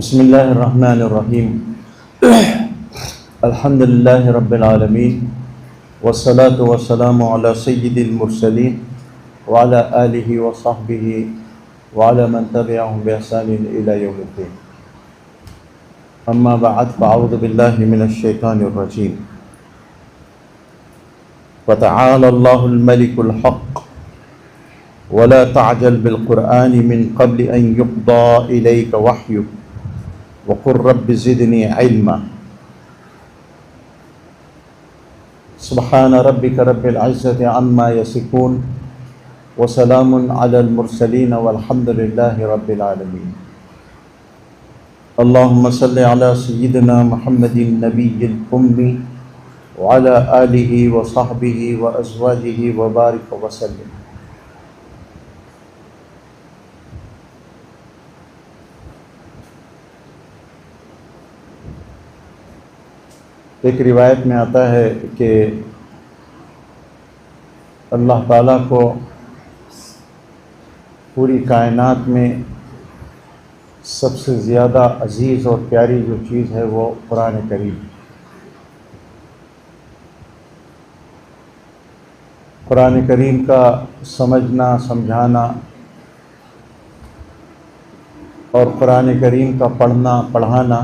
بسم اللہ الرحمن الرحیم الحمد للہ رب العالمین والصلاة والسلام علی سید المرسلین وعلی آلہ وصحبہ وعلی من تبعهم بإحسان الی یوم الدین اما بعد فاعوذ باللہ من الشیطان الرجیم وتعالى اللہ الملک الحق ولا تعجل بالقرآن من قبل ان يقضى إليك وحيه وقل رب زدني علما سبحان ربك رب العزة عما يصفون وسلام على المرسلين والحمد لله رب العالمين اللهم صل على سيدنا محمد النبي الأمي وعلى آله وصحبه وأزواجه وبارك وسلم. ایک روایت میں آتا ہے کہ اللہ تعالیٰ کو پوری کائنات میں سب سے زیادہ عزیز اور پیاری جو چیز ہے وہ قرآن کریم. قرآن کریم کا سمجھنا سمجھانا اور قرآن کریم کا پڑھنا پڑھانا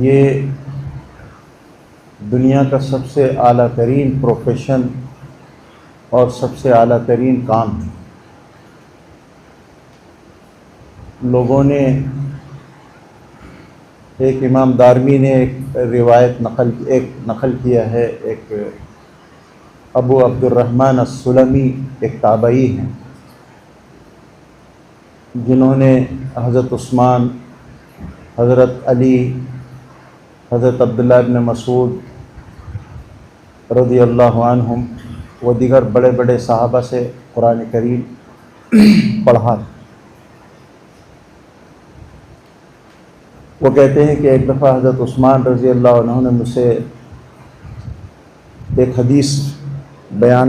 یہ دنیا کا سب سے اعلیٰ ترین پروفیشن اور سب سے اعلیٰ ترین کام ہے. لوگوں نے ایک امام دارمی نے ایک روایت نقل کیا ہے. ایک ابو عبد الرحمن السلمی ایک تابعی ہیں جنہوں نے حضرت عثمان، حضرت علی، حضرت عبداللہ ابن مسعود رضی اللہ عنہم و دیگر بڑے بڑے صحابہ سے قرآن کریم پڑھا. وہ کہتے ہیں کہ ایک دفعہ حضرت عثمان رضی اللہ عنہ نے مجھ سے ایک حدیث بیان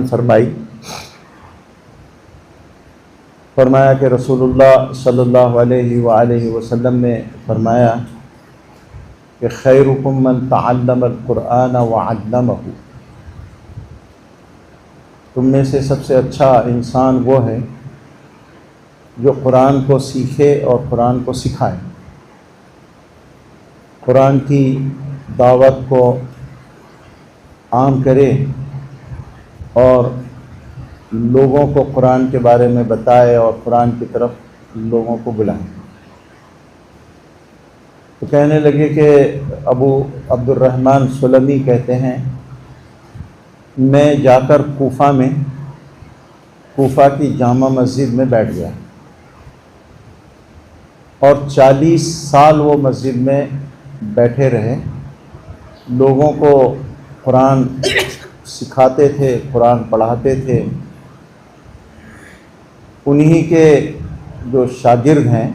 فرمایا کہ رسول اللہ صلی اللہ علیہ وآلہ وسلم نے فرمایا کہ خیرکم من تعلم القرآن وعلمہ، تم میں سے سب سے اچھا انسان وہ ہے جو قرآن کو سیکھے اور قرآن کو سکھائے. قرآن کی دعوت کو عام کرے اور لوگوں کو قرآن کے بارے میں بتائے اور قرآن کی طرف لوگوں کو بلائے. تو کہنے لگے کہ ابو عبد الرحمن سلمی کہتے ہیں میں جا کر کوفہ کی جامع مسجد میں بیٹھ گیا اور 40 سال وہ مسجد میں بیٹھے رہے. لوگوں کو قرآن سکھاتے تھے، قرآن پڑھاتے تھے. انہی کے جو شاگرد ہیں،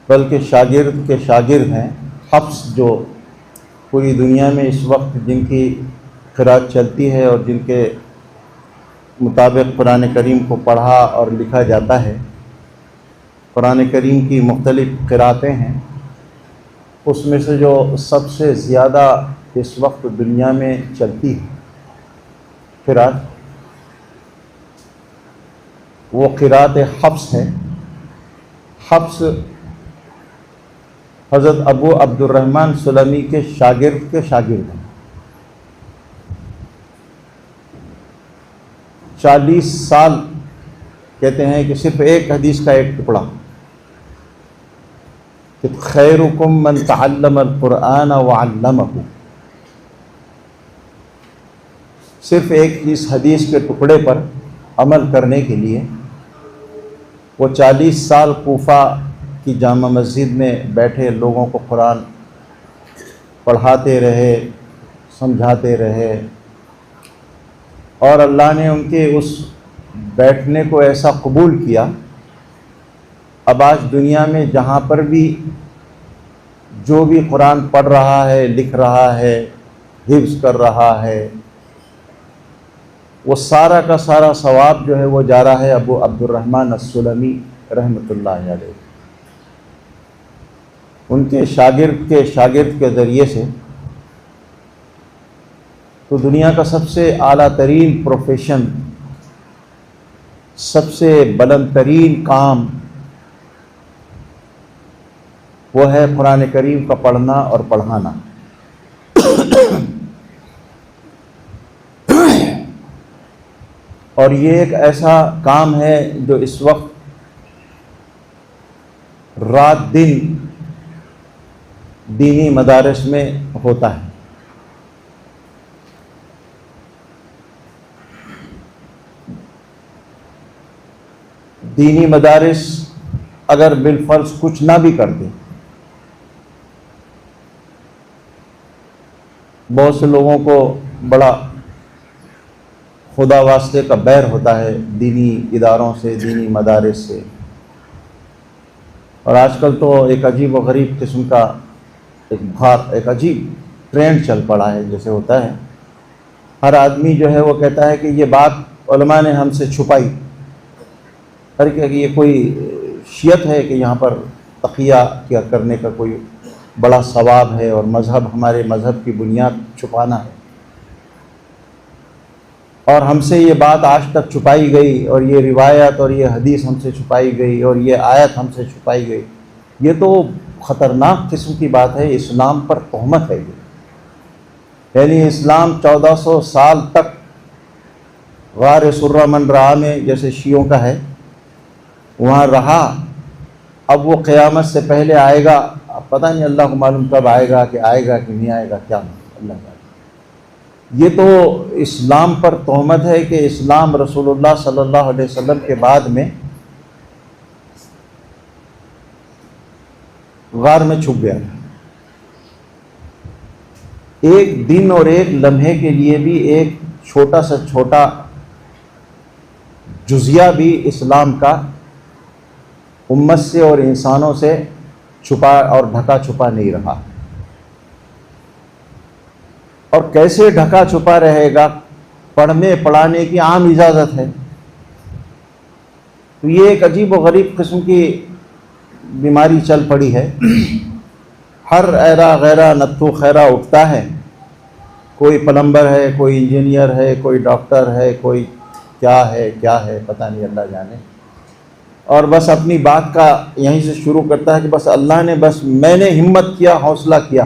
بلکہ شاگرد کے شاگرد ہیں، حفص، جو پوری دنیا میں اس وقت جن کی قرأت چلتی ہے اور جن کے مطابق قرآن کریم کو پڑھا اور لکھا جاتا ہے. قرآن کریم کی مختلف قرأتیں ہیں، اس میں سے جو سب سے زیادہ اس وقت دنیا میں چلتی ہے قرأت، وہ قرأت حفص ہے. حفص حضرت ابو عبد الرحمن سلمی کے شاگرد ہیں. 40 سال کہتے ہیں کہ صرف ایک حدیث کا ایک ٹکڑا کہ خیرکم من تعلم القرآن وعلمہ، صرف ایک اس حدیث کے ٹکڑے پر عمل کرنے کے لیے وہ 40 سال کوفہ کی جامع مسجد میں بیٹھے لوگوں کو قرآن پڑھاتے رہے، سمجھاتے رہے. اور اللہ نے ان کے اس بیٹھنے کو ایسا قبول کیا. اب آج دنیا میں جہاں پر بھی جو بھی قرآن پڑھ رہا ہے، لکھ رہا ہے، حفظ کر رہا ہے، وہ سارا کا سارا ثواب جو ہے وہ جا رہا ہے ابو عبد الرحمن السلمی رحمۃ اللہ علیہ، ان کے شاگرد کے ذریعے سے تو دنیا کا سب سے اعلیٰ ترین پروفیشن، سب سے بلند ترین کام وہ ہے قرآن کریم کا پڑھنا اور پڑھانا۔ اور یہ ایک ایسا کام ہے جو اس وقت رات دن دینی مدارس میں ہوتا ہے۔ دینی مدارس اگر بالفرض کچھ نہ بھی کرتے، بہت سے لوگوں کو بڑا خدا واسطے کا بیر ہوتا ہے دینی اداروں سے، دینی مدارس سے، اور آج کل تو ایک عجیب و غریب قسم کا ایک عجیب ٹرینڈ چل پڑا ہے، جیسے ہوتا ہے ہر آدمی جو ہے وہ کہتا ہے کہ یہ بات علماء نے ہم سے چھپائی، اور کہ یہ کوئی شیعت ہے کہ یہاں پر تقیہ کیا کرنے کا کوئی بڑا ثواب ہے، اور ہمارے مذہب کی بنیاد چھپانا ہے، اور ہم سے یہ بات آج تک چھپائی گئی، اور یہ روایت اور یہ حدیث ہم سے چھپائی گئی، اور یہ آیت ہم سے چھپائی گئی۔ یہ تو خطرناک قسم کی بات ہے، اسلام پر تہمت ہے یہ۔ یعنی اسلام 1400 سال تک غار سرہ من رہا میں جیسے شیعوں کا ہے وہاں رہا، اب وہ قیامت سے پہلے آئے گا، اب پتہ نہیں اللہ کو معلوم کب آئے گا کہ نہیں آئے گا، کیا اللہ کا۔ یہ تو اسلام پر تہمت ہے کہ اسلام رسول اللہ صلی اللہ علیہ وسلم کے بعد میں غار میں چھپ گیا۔ ایک دن اور ایک لمحے کے لیے بھی ایک چھوٹا سے چھوٹا جزیہ بھی اسلام کا امت سے اور انسانوں سے چھپا اور ڈھکا چھپا نہیں رہا۔ اور کیسے ڈھکا چھپا رہے گا؟ پڑھنے پڑھانے کی عام اجازت ہے، تو یہ ایک عجیب و غریب قسم کی بیماری چل پڑی ہے۔ ہر ایرا غیرہ نتھو خیرہ اٹھتا ہے، کوئی پلمبر ہے، کوئی انجینئر ہے، کوئی ڈاکٹر ہے، کوئی کیا ہے پتہ نہیں اللہ جانے، اور بس اپنی بات کا یہیں سے شروع کرتا ہے کہ بس اللہ نے، بس میں نے ہمت کیا، حوصلہ کیا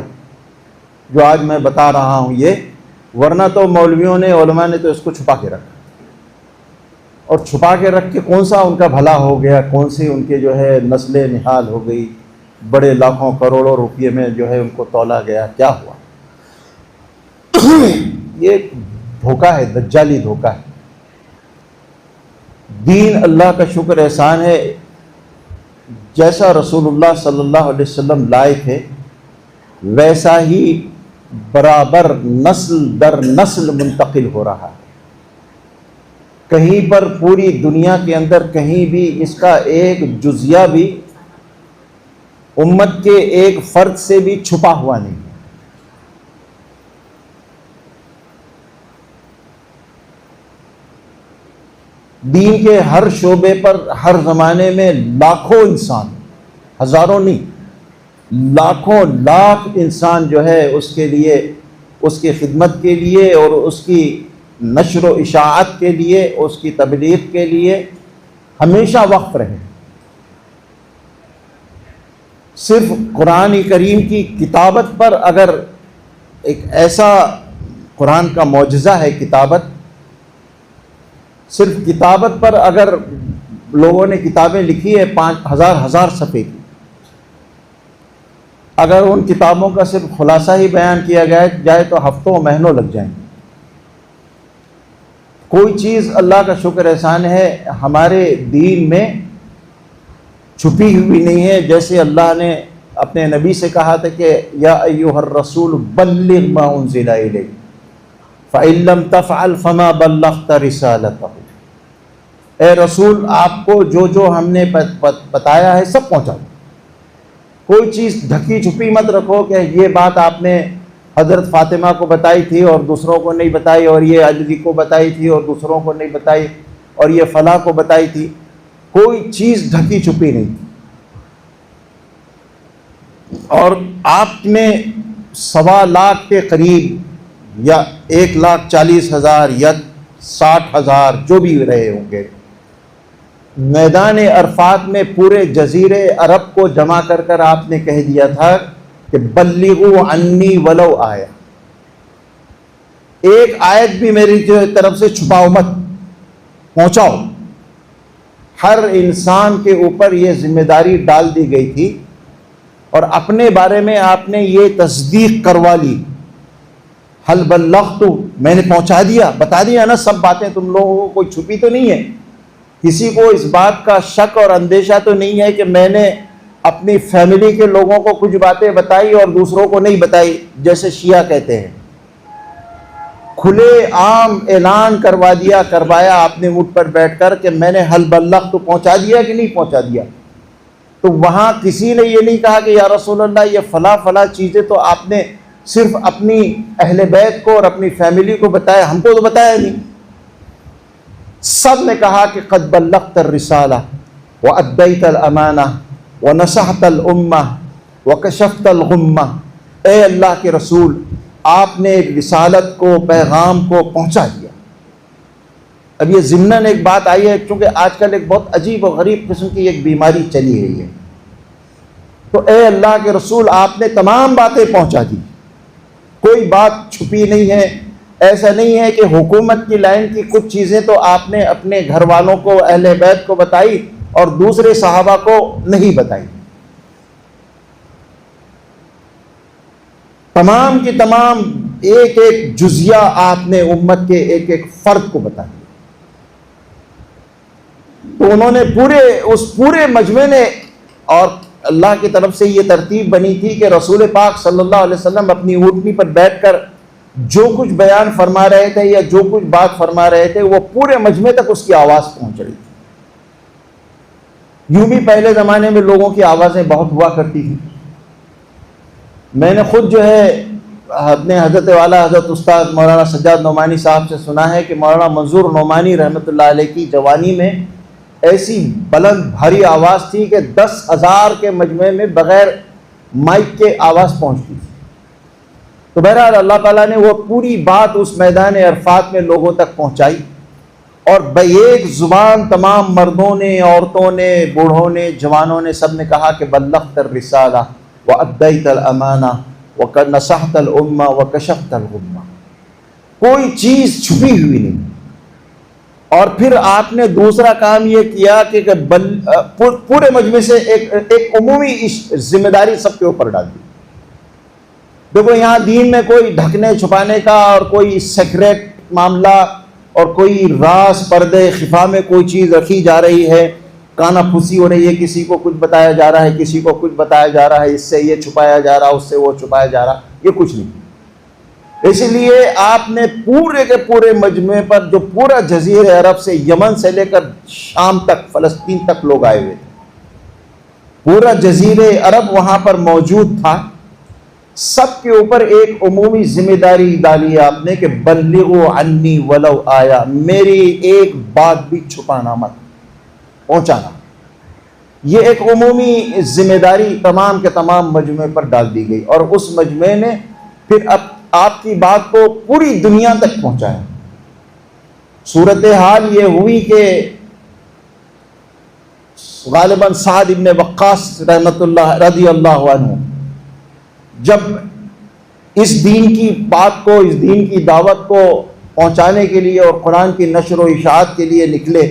جو آج میں بتا رہا ہوں یہ، ورنہ تو مولویوں نے، علماء نے تو اس کو چھپا کے رکھا، اور چھپا کے رکھ کے کون سا ان کا بھلا ہو گیا، کون سی ان کے جو ہے نسل نہال ہو گئی، بڑے لاکھوں کروڑوں روپے میں جو ہے ان کو تولا گیا، کیا ہوا؟ یہ دھوکہ ہے، دجالی دھوکہ ہے۔ دین اللہ کا شکر احسان ہے، جیسا رسول اللہ صلی اللہ علیہ وسلم لائے تھے ویسا ہی برابر نسل در نسل منتقل ہو رہا ہے۔ کہیں پر پوری دنیا کے اندر کہیں بھی اس کا ایک جزیہ بھی امت کے ایک فرد سے بھی چھپا ہوا نہیں۔ دین کے ہر شعبے پر ہر زمانے میں لاکھوں انسان، ہزاروں نہیں، لاکھوں لاکھ انسان جو ہے اس کے لیے، اس کی خدمت کے لیے اور اس کی نشر و اشاعت کے لیے، اس کی تبلیغ کے لیے ہمیشہ وقف رہے۔ صرف قرآن کریم کی کتابت پر اگر ایک ایسا قرآن کا معجزہ ہے کتابت، صرف کتابت پر اگر لوگوں نے کتابیں لکھی ہے 5000 صفحے کی، اگر ان کتابوں کا صرف خلاصہ ہی بیان کیا جائے تو ہفتوں مہینوں لگ جائیں گے۔ کوئی چیز اللہ کا شکر احسان ہے ہمارے دین میں چھپی ہوئی نہیں ہے، جیسے اللہ نے اپنے نبی سے کہا تھا کہ یا ایھا الرسول بلغ ما انزل الیک فإن لم تفعل فما بلغت رسالتہ۔ اے رسول، آپ کو جو ہم نے بتایا ہے سب پہنچا دو، کوئی چیز ڈھکی چھپی مت رکھو کہ یہ بات آپ نے حضرت فاطمہ کو بتائی تھی اور دوسروں کو نہیں بتائی، اور یہ علی کو بتائی تھی اور دوسروں کو نہیں بتائی، اور یہ فلاں کو بتائی تھی۔ کوئی چیز ڈھکی چھپی نہیں. اور آپ نے 1.25 لاکھ کے قریب یا 1,40,000 یا 60,000 جو بھی رہے ہوں گے میدان عرفات میں پورے جزیرے عرب کو جمع کر کر آپ نے کہہ دیا تھا کہ بلغوا عنی ولو آیا، ایک آیت بھی میری طرف سے چھپاؤ مت، پہنچاؤ. ہر انسان کے اوپر یہ ذمہ داری ڈال دی گئی تھی اور اپنے بارے میں آپ نے یہ تصدیق کروا لی، حل بلغت، میں نے پہنچا دیا، بتا دیا نا سب باتیں تم لوگوں کو، کوئی چھپی تو نہیں ہے. کسی کو اس بات کا شک اور اندیشہ تو نہیں ہے کہ میں نے اپنی فیملی کے لوگوں کو کچھ باتیں بتائی اور دوسروں کو نہیں بتائی، جیسے شیعہ کہتے ہیں. کھلے عام اعلان کروایا آپ نے اونٹ پر بیٹھ کر کہ میں نے حل بلغت تو پہنچا دیا کہ نہیں پہنچا دیا. تو وہاں کسی نے یہ نہیں کہا کہ یا رسول اللہ یہ فلاں چیزیں تو آپ نے صرف اپنی اہل بیت کو اور اپنی فیملی کو بتایا، ہم کو تو بتایا نہیں. سب نے کہا کہ قد بلغت الرسالہ وادیت الامانہ ونصحت الامہ وکشفت الغمہ. اے اللہ کے رسول، آپ نے رسالت کو، پیغام کو پہنچا دیا. اب یہ ضمناً ایک بات آئی ہے، چونکہ آج کل ایک بہت عجیب و غریب قسم کی ایک بیماری چلی رہی ہے. تو اے اللہ کے رسول، آپ نے تمام باتیں پہنچا دی، کوئی بات چھپی نہیں ہے. ایسا نہیں ہے کہ حکومت کی لائن کی کچھ چیزیں تو آپ نے اپنے گھر والوں کو، اہل بیت کو بتائی اور دوسرے صحابہ کو نہیں بتائی. تمام کی تمام ایک ایک جزیہ آپ نے امت کے ایک ایک فرد کو بتا دیا. تو انہوں نے پورے مجمع نے، اور اللہ کی طرف سے یہ ترتیب بنی تھی کہ رسول پاک صلی اللہ علیہ وسلم اپنی اونٹنی پر بیٹھ کر جو کچھ بیان فرما رہے تھے یا جو کچھ بات فرما رہے تھے وہ پورے مجمع تک اس کی آواز پہنچ رہی تھی. یوں بھی پہلے زمانے میں لوگوں کی آوازیں بہت ہوا کرتی تھی. میں نے خود جو ہے اپنے حضرت والا حضرت استاد مولانا سجاد نعمانی صاحب سے سنا ہے کہ مولانا منظور نعمانی رحمۃ اللہ علیہ کی جوانی میں ایسی بلند بھاری آواز تھی کہ 10,000 کے مجمع میں بغیر مائک کے آواز پہنچتی تھی. تو بہرحال اللہ تعالیٰ نے وہ پوری بات اس میدان عرفات میں لوگوں تک پہنچائی اور ایک زبان تمام مردوں نے، عورتوں نے، بوڑھوں نے، جوانوں نے، سب نے کہا کہ بلغت الرسالہ وادیت الامانہ ونصحت الامہ وکشفت الغمہ. کوئی چیز چھپی ہوئی نہیں. اور پھر آپ نے دوسرا کام یہ کیا کہ پورے مجمع سے ایک عمومی ذمہ داری سب کے اوپر ڈال دی. دیکھو یہاں دین میں کوئی ڈھکنے چھپانے کا اور کوئی سیکریٹ معاملہ اور کوئی راز پردے خفا میں کوئی چیز رکھی جا رہی ہے، کانا پھوسی ہو رہی ہے، کسی کو کچھ بتایا جا رہا ہے، کسی کو کچھ بتایا جا رہا ہے، اس سے یہ چھپایا جا رہا، اس سے وہ چھپایا جا رہا، یہ کچھ نہیں. اس لیے آپ نے پورے کے پورے مجمع پر جو پورا جزیرہ عرب سے یمن سے لے کر شام تک، فلسطین تک لوگ آئے ہوئے تھے، پورا جزیرہ عرب وہاں پر موجود تھا. سب کے اوپر ایک عمومی ذمہ داری ڈالی آپ نے کہ بلغوا عنی ولو آیا، میری ایک بات بھی چھپانا مت، پہنچانا. یہ ایک عمومی ذمہ داری تمام کے تمام مجمع پر ڈال دی گئی اور اس مجمع نے پھر اب آپ کی بات کو پوری دنیا تک پہنچایا. صورتحال یہ ہوئی کہ غالباً سعد ابن وقاص رحمۃ اللہ رضی اللہ عنہ جب اس دین کی بات کو، اس دین کی دعوت کو پہنچانے کے لیے اور قرآن کی نشر و اشاعت کے لیے نکلے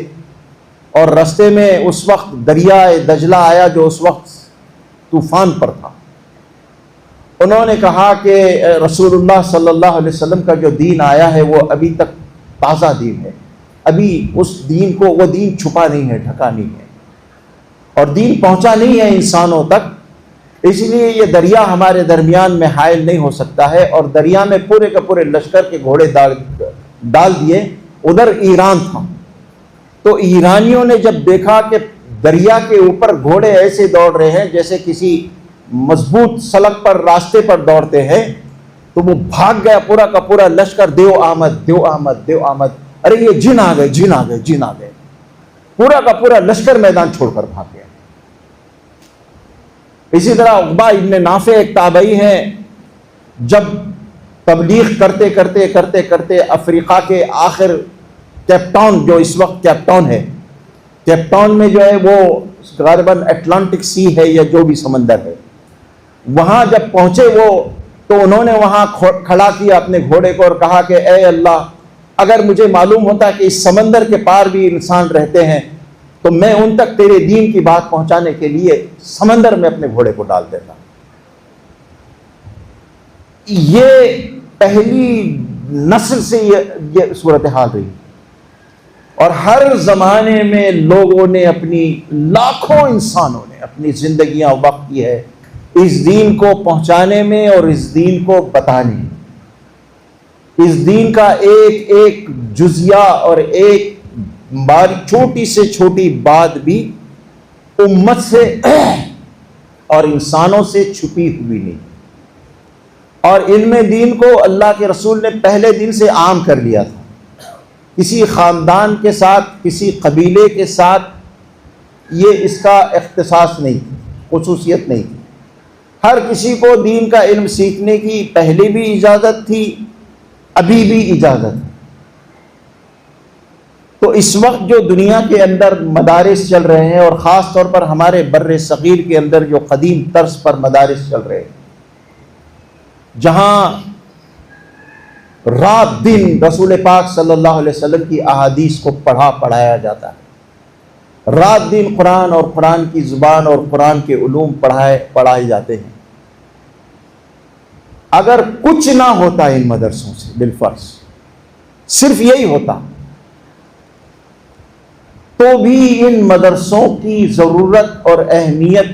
اور رستے میں اس وقت دریائے دجلہ آیا جو اس وقت طوفان پر تھا. انہوں نے کہا کہ رسول اللہ صلی اللہ علیہ وسلم کا جو دین آیا ہے وہ ابھی تک تازہ دین ہے، ابھی اس دین کو، وہ دین چھپا نہیں ہے، ڈھکا نہیں ہے اور دین پہنچا نہیں ہے انسانوں تک. اس لیے یہ دریا ہمارے درمیان میں حائل نہیں ہو سکتا ہے. اور دریا میں پورے کے پورے لشکر کے گھوڑے ڈال دیے. ادھر ایران تھا تو ایرانیوں نے جب دیکھا کہ دریا کے اوپر گھوڑے ایسے دوڑ رہے ہیں جیسے کسی مضبوط سڑک پر، راستے پر دوڑتے ہیں، تو وہ بھاگ گیا پورا کا پورا لشکر، دیو آمد دیو آمد دیو آمد. ارے یہ جن آ گئے، جن آ گئے، جن آ گئے. پورا کا پورا لشکر میدان چھوڑ کر بھاگ گیا۔ اسی طرح عقبہ ابن نافع ایک تابعی ہیں، جب تبلیغ کرتے کرتے کرتے کرتے افریقہ کے آخر کیپ ٹاؤن، جو اس وقت کیپ ٹاؤن ہے، کیپ ٹاؤن میں جو ہے وہ غالباً اٹلانٹک سی ہے یا جو بھی سمندر ہے، وہاں جب پہنچے وہ، تو انہوں نے وہاں کھڑا کیا اپنے گھوڑے کو اور کہا کہ اے اللہ، اگر مجھے معلوم ہوتا کہ اس سمندر کے پار بھی انسان رہتے ہیں تو میں ان تک تیرے دین کی بات پہنچانے کے لیے سمندر میں اپنے گھوڑے کو ڈال دیتا۔ یہ پہلی نسل سے یہ صورتحال رہی، اور ہر زمانے میں لوگوں نے لاکھوں انسانوں نے اپنی زندگیاں وقف کی ہے اس دین کو پہنچانے میں اور اس دین کو بتانے میں۔ اس دین کا ایک ایک جزیہ اور ایک چھوٹی سے چھوٹی بات بھی امت سے اور انسانوں سے چھپی ہوئی نہیں، اور ان میں دین کو اللہ کے رسول نے پہلے دن سے عام کر لیا تھا۔ کسی خاندان کے ساتھ، کسی قبیلے کے ساتھ یہ اس کا اختصاص نہیں تھی، خصوصیت نہیں تھی۔ ہر کسی کو دین کا علم سیکھنے کی پہلے بھی اجازت تھی، ابھی بھی اجازت ہے۔ تو اس وقت جو دنیا کے اندر مدارس چل رہے ہیں، اور خاص طور پر ہمارے بر صغیر کے اندر جو قدیم طرز پر مدارس چل رہے ہیں، جہاں رات دن رسول پاک صلی اللہ علیہ وسلم کی احادیث کو پڑھایا جاتا ہے، رات دن قرآن اور قرآن کی زبان اور قرآن کے علوم پڑھائے جاتے ہیں، اگر کچھ نہ ہوتا ان مدرسوں سے، بالفرض صرف یہی ہوتا، تو بھی ان مدرسوں کی ضرورت اور اہمیت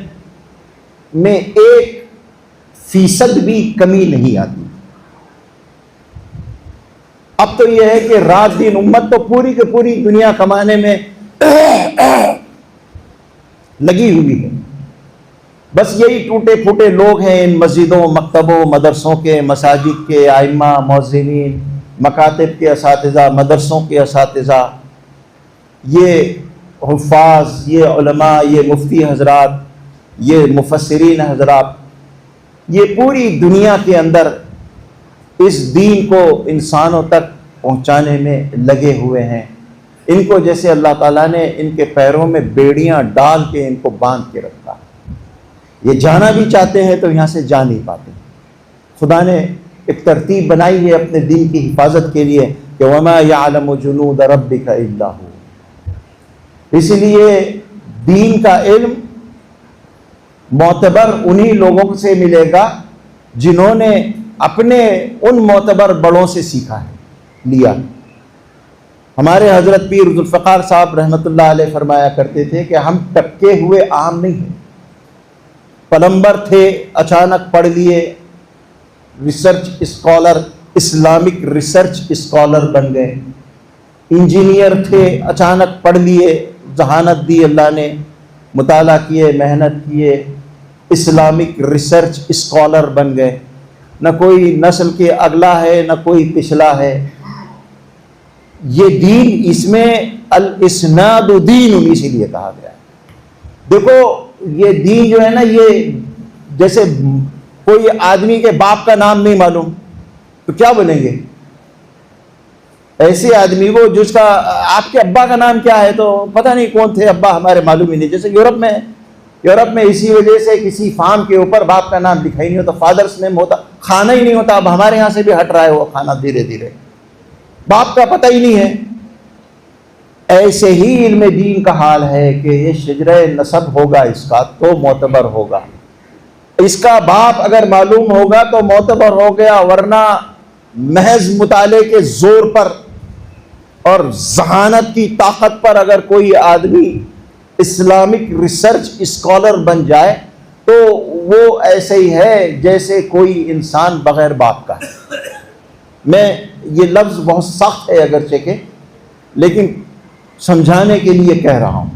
میں 1% بھی کمی نہیں آتی۔ اب تو یہ ہے کہ رات دن امت تو پوری کی پوری دنیا کمانے میں لگی ہوئی ہے، بس یہی ٹوٹے پھوٹے لوگ ہیں ان مسجدوں، مکتبوں، مدرسوں کے، مساجد کے ائمہ، مؤذنین، مکاتب کے اساتذہ، مدرسوں کے اساتذہ، یہ حفاظ، یہ علماء، یہ مفتی حضرات، یہ مفسرین حضرات، یہ پوری دنیا کے اندر اس دین کو انسانوں تک پہنچانے میں لگے ہوئے ہیں۔ ان کو جیسے اللہ تعالیٰ نے ان کے پیروں میں بیڑیاں ڈال کے ان کو باندھ کے رکھا، یہ جانا بھی چاہتے ہیں تو یہاں سے جا نہیں پاتے۔ خدا نے ایک ترتیب بنائی ہے اپنے دین کی حفاظت کے لیے کہ وَمَا يَعْلَمُ جُنُودَ رَبِّكَ إِلَّا هُوَ۔ اس لیے دین کا علم معتبر انہی لوگوں سے ملے گا جنہوں نے اپنے ان معتبر بڑوں سے سیکھا ہے، لیا۔ ہمارے حضرت پیر ذوالفقار صاحب رحمۃ اللہ علیہ فرمایا کرتے تھے کہ ہم ٹپکے ہوئے عام نہیں ہیں، پلمبر تھے اچانک پڑھ لیے research scholar, Islamic research scholar بن گئے، انجینئر تھے اچانک پڑھ لیے، ذہانت دی اللہ نے، مطالعہ کیے، محنت کیے، اسلامک ریسرچ اسکالر بن گئے۔ نہ کوئی نسل کے اگلا ہے، نہ کوئی پچھلا ہے۔ یہ دین، اس میں الاسناد دین اسی لیے کہا گیا ہے۔ دیکھو یہ دین جو ہے نا، یہ جیسے کوئی آدمی کے باپ کا نام نہیں معلوم تو کیا بولیں گے؟ ایسے آدمی کو جس کا آپ کے ابا کا نام کیا ہے تو پتہ نہیں کون تھے ابا، ہمارے معلوم ہی نہیں۔ جیسے یورپ میں اسی وجہ سے کسی فارم کے اوپر باپ کا نام لکھا ہی نہیں ہوتا، فادرس نیم ہوتا، کھانا ہی نہیں ہوتا۔ اب ہمارے یہاں سے بھی ہٹ رہا ہے وہ کھانا دھیرے دھیرے، باپ کا پتہ ہی نہیں ہے۔ ایسے ہی علم دین کا حال ہے کہ یہ شجرہ نسب ہوگا اس کا تو معتبر ہوگا، اس کا باپ اگر معلوم ہوگا تو معتبر ہو گیا، ورنہ محض مطالعے کے زور پر اور ذہانت کی طاقت پر اگر کوئی آدمی اسلامک ریسرچ اسکالر بن جائے تو وہ ایسے ہی ہے جیسے کوئی انسان بغیر باپ کا ہے۔ میں یہ لفظ بہت سخت ہے اگرچہ کہ، لیکن سمجھانے کے لیے کہہ رہا ہوں۔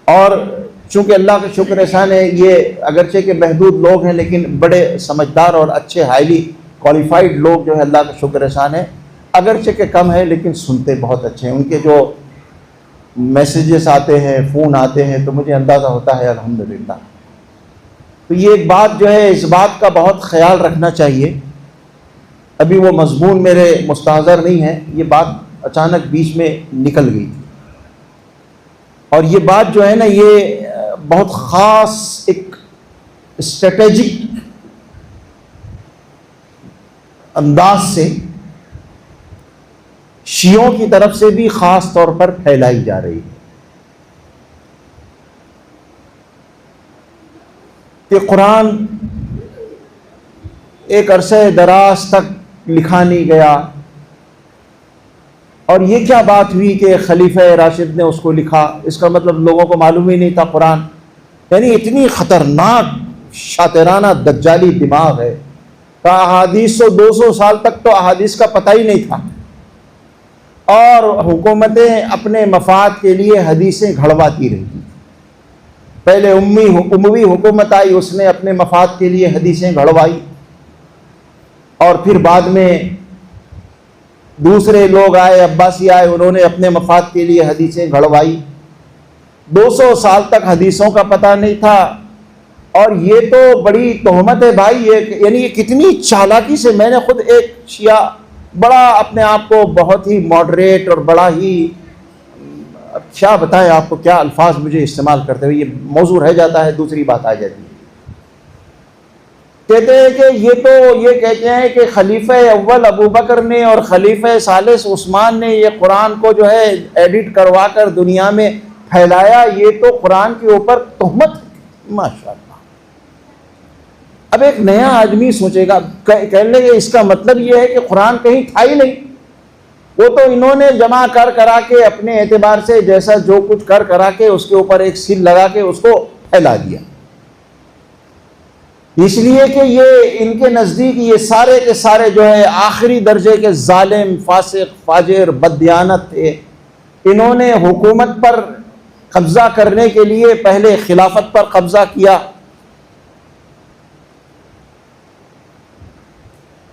اور چونکہ اللہ کا شکر احسان ہے، یہ اگرچہ کہ محدود لوگ ہیں لیکن بڑے سمجھدار اور اچھے ہائیلی کوالیفائڈ لوگ جو ہے، اللہ کا شکر احسان ہے، اگرچہ کہ کم ہے لیکن سنتے بہت اچھے ہیں۔ ان کے جو میسیجز آتے ہیں، فون آتے ہیں، تو مجھے اندازہ ہوتا ہے الحمدللہ۔ تو یہ ایک بات جو ہے، اس بات کا بہت خیال رکھنا چاہیے۔ ابھی وہ مضمون میرے مستحضر نہیں ہے، یہ بات اچانک بیچ میں نکل گئی تھی، اور یہ بات جو ہے نا، یہ بہت خاص ایک اسٹریٹجک انداز سے شیعوں کی طرف سے بھی خاص طور پر پھیلائی جا رہی ہے کہ قرآن ایک عرصہ دراز تک لکھا نہیں گیا، اور یہ کیا بات ہوئی کہ خلیفہ راشد نے اس کو لکھا؟ اس کا مطلب لوگوں کو معلوم ہی نہیں تھا قرآن۔ یعنی اتنی خطرناک شاطرانہ دجالی دماغ ہے کہ احادیث 200 سال تک تو احادیث کا پتہ ہی نہیں تھا، اور حکومتیں اپنے مفاد کے لیے حدیثیں گھڑواتی رہی۔ پہلے اموی حکومت آئی، اس نے اپنے مفاد کے لیے حدیثیں گھڑوائی، اور پھر بعد میں دوسرے لوگ آئے، عباسی آئے، انہوں نے اپنے مفاد کے لیے حدیثیں گھڑوائی۔ 200 سال تک حدیثوں کا پتہ نہیں تھا، اور یہ تو بڑی تہمت ہے بھائی، یعنی یہ کتنی چالاکی سے، میں نے خود ایک شیعہ بڑا اپنے آپ کو بہت ہی ماڈریٹ اور بڑا ہی، کیا بتائیں آپ کو، کیا الفاظ مجھے استعمال کرتے ہوئے، یہ موضوع رہ جاتا ہے، دوسری بات آ جاتی ہے۔ کہتے ہیں کہ یہ کہتے ہیں کہ خلیفہ اول ابو بکر نے اور خلیفہ ثالث عثمان نے یہ قرآن کو جو ہے ایڈٹ کروا کر دنیا میں پھیلایا، یہ تو قرآن کے اوپر تہمت ہے۔ ماشاءاللہ۔ اب ایک نیا آدمی سوچے گا، کہنے لگے اس کا مطلب یہ ہے کہ قرآن کہیں تھا ہی نہیں، وہ تو انہوں نے جمع کرا کے اپنے اعتبار سے جیسا جو کچھ کرا کے اس کے اوپر ایک سیل لگا کے اس کو پھیلا دیا۔ اس لیے کہ یہ ان کے نزدیک یہ سارے کے سارے جو ہے آخری درجے کے ظالم، فاسق، فاجر، بددیانت تھے۔ انہوں نے حکومت پر قبضہ کرنے کے لیے پہلے خلافت پر قبضہ کیا۔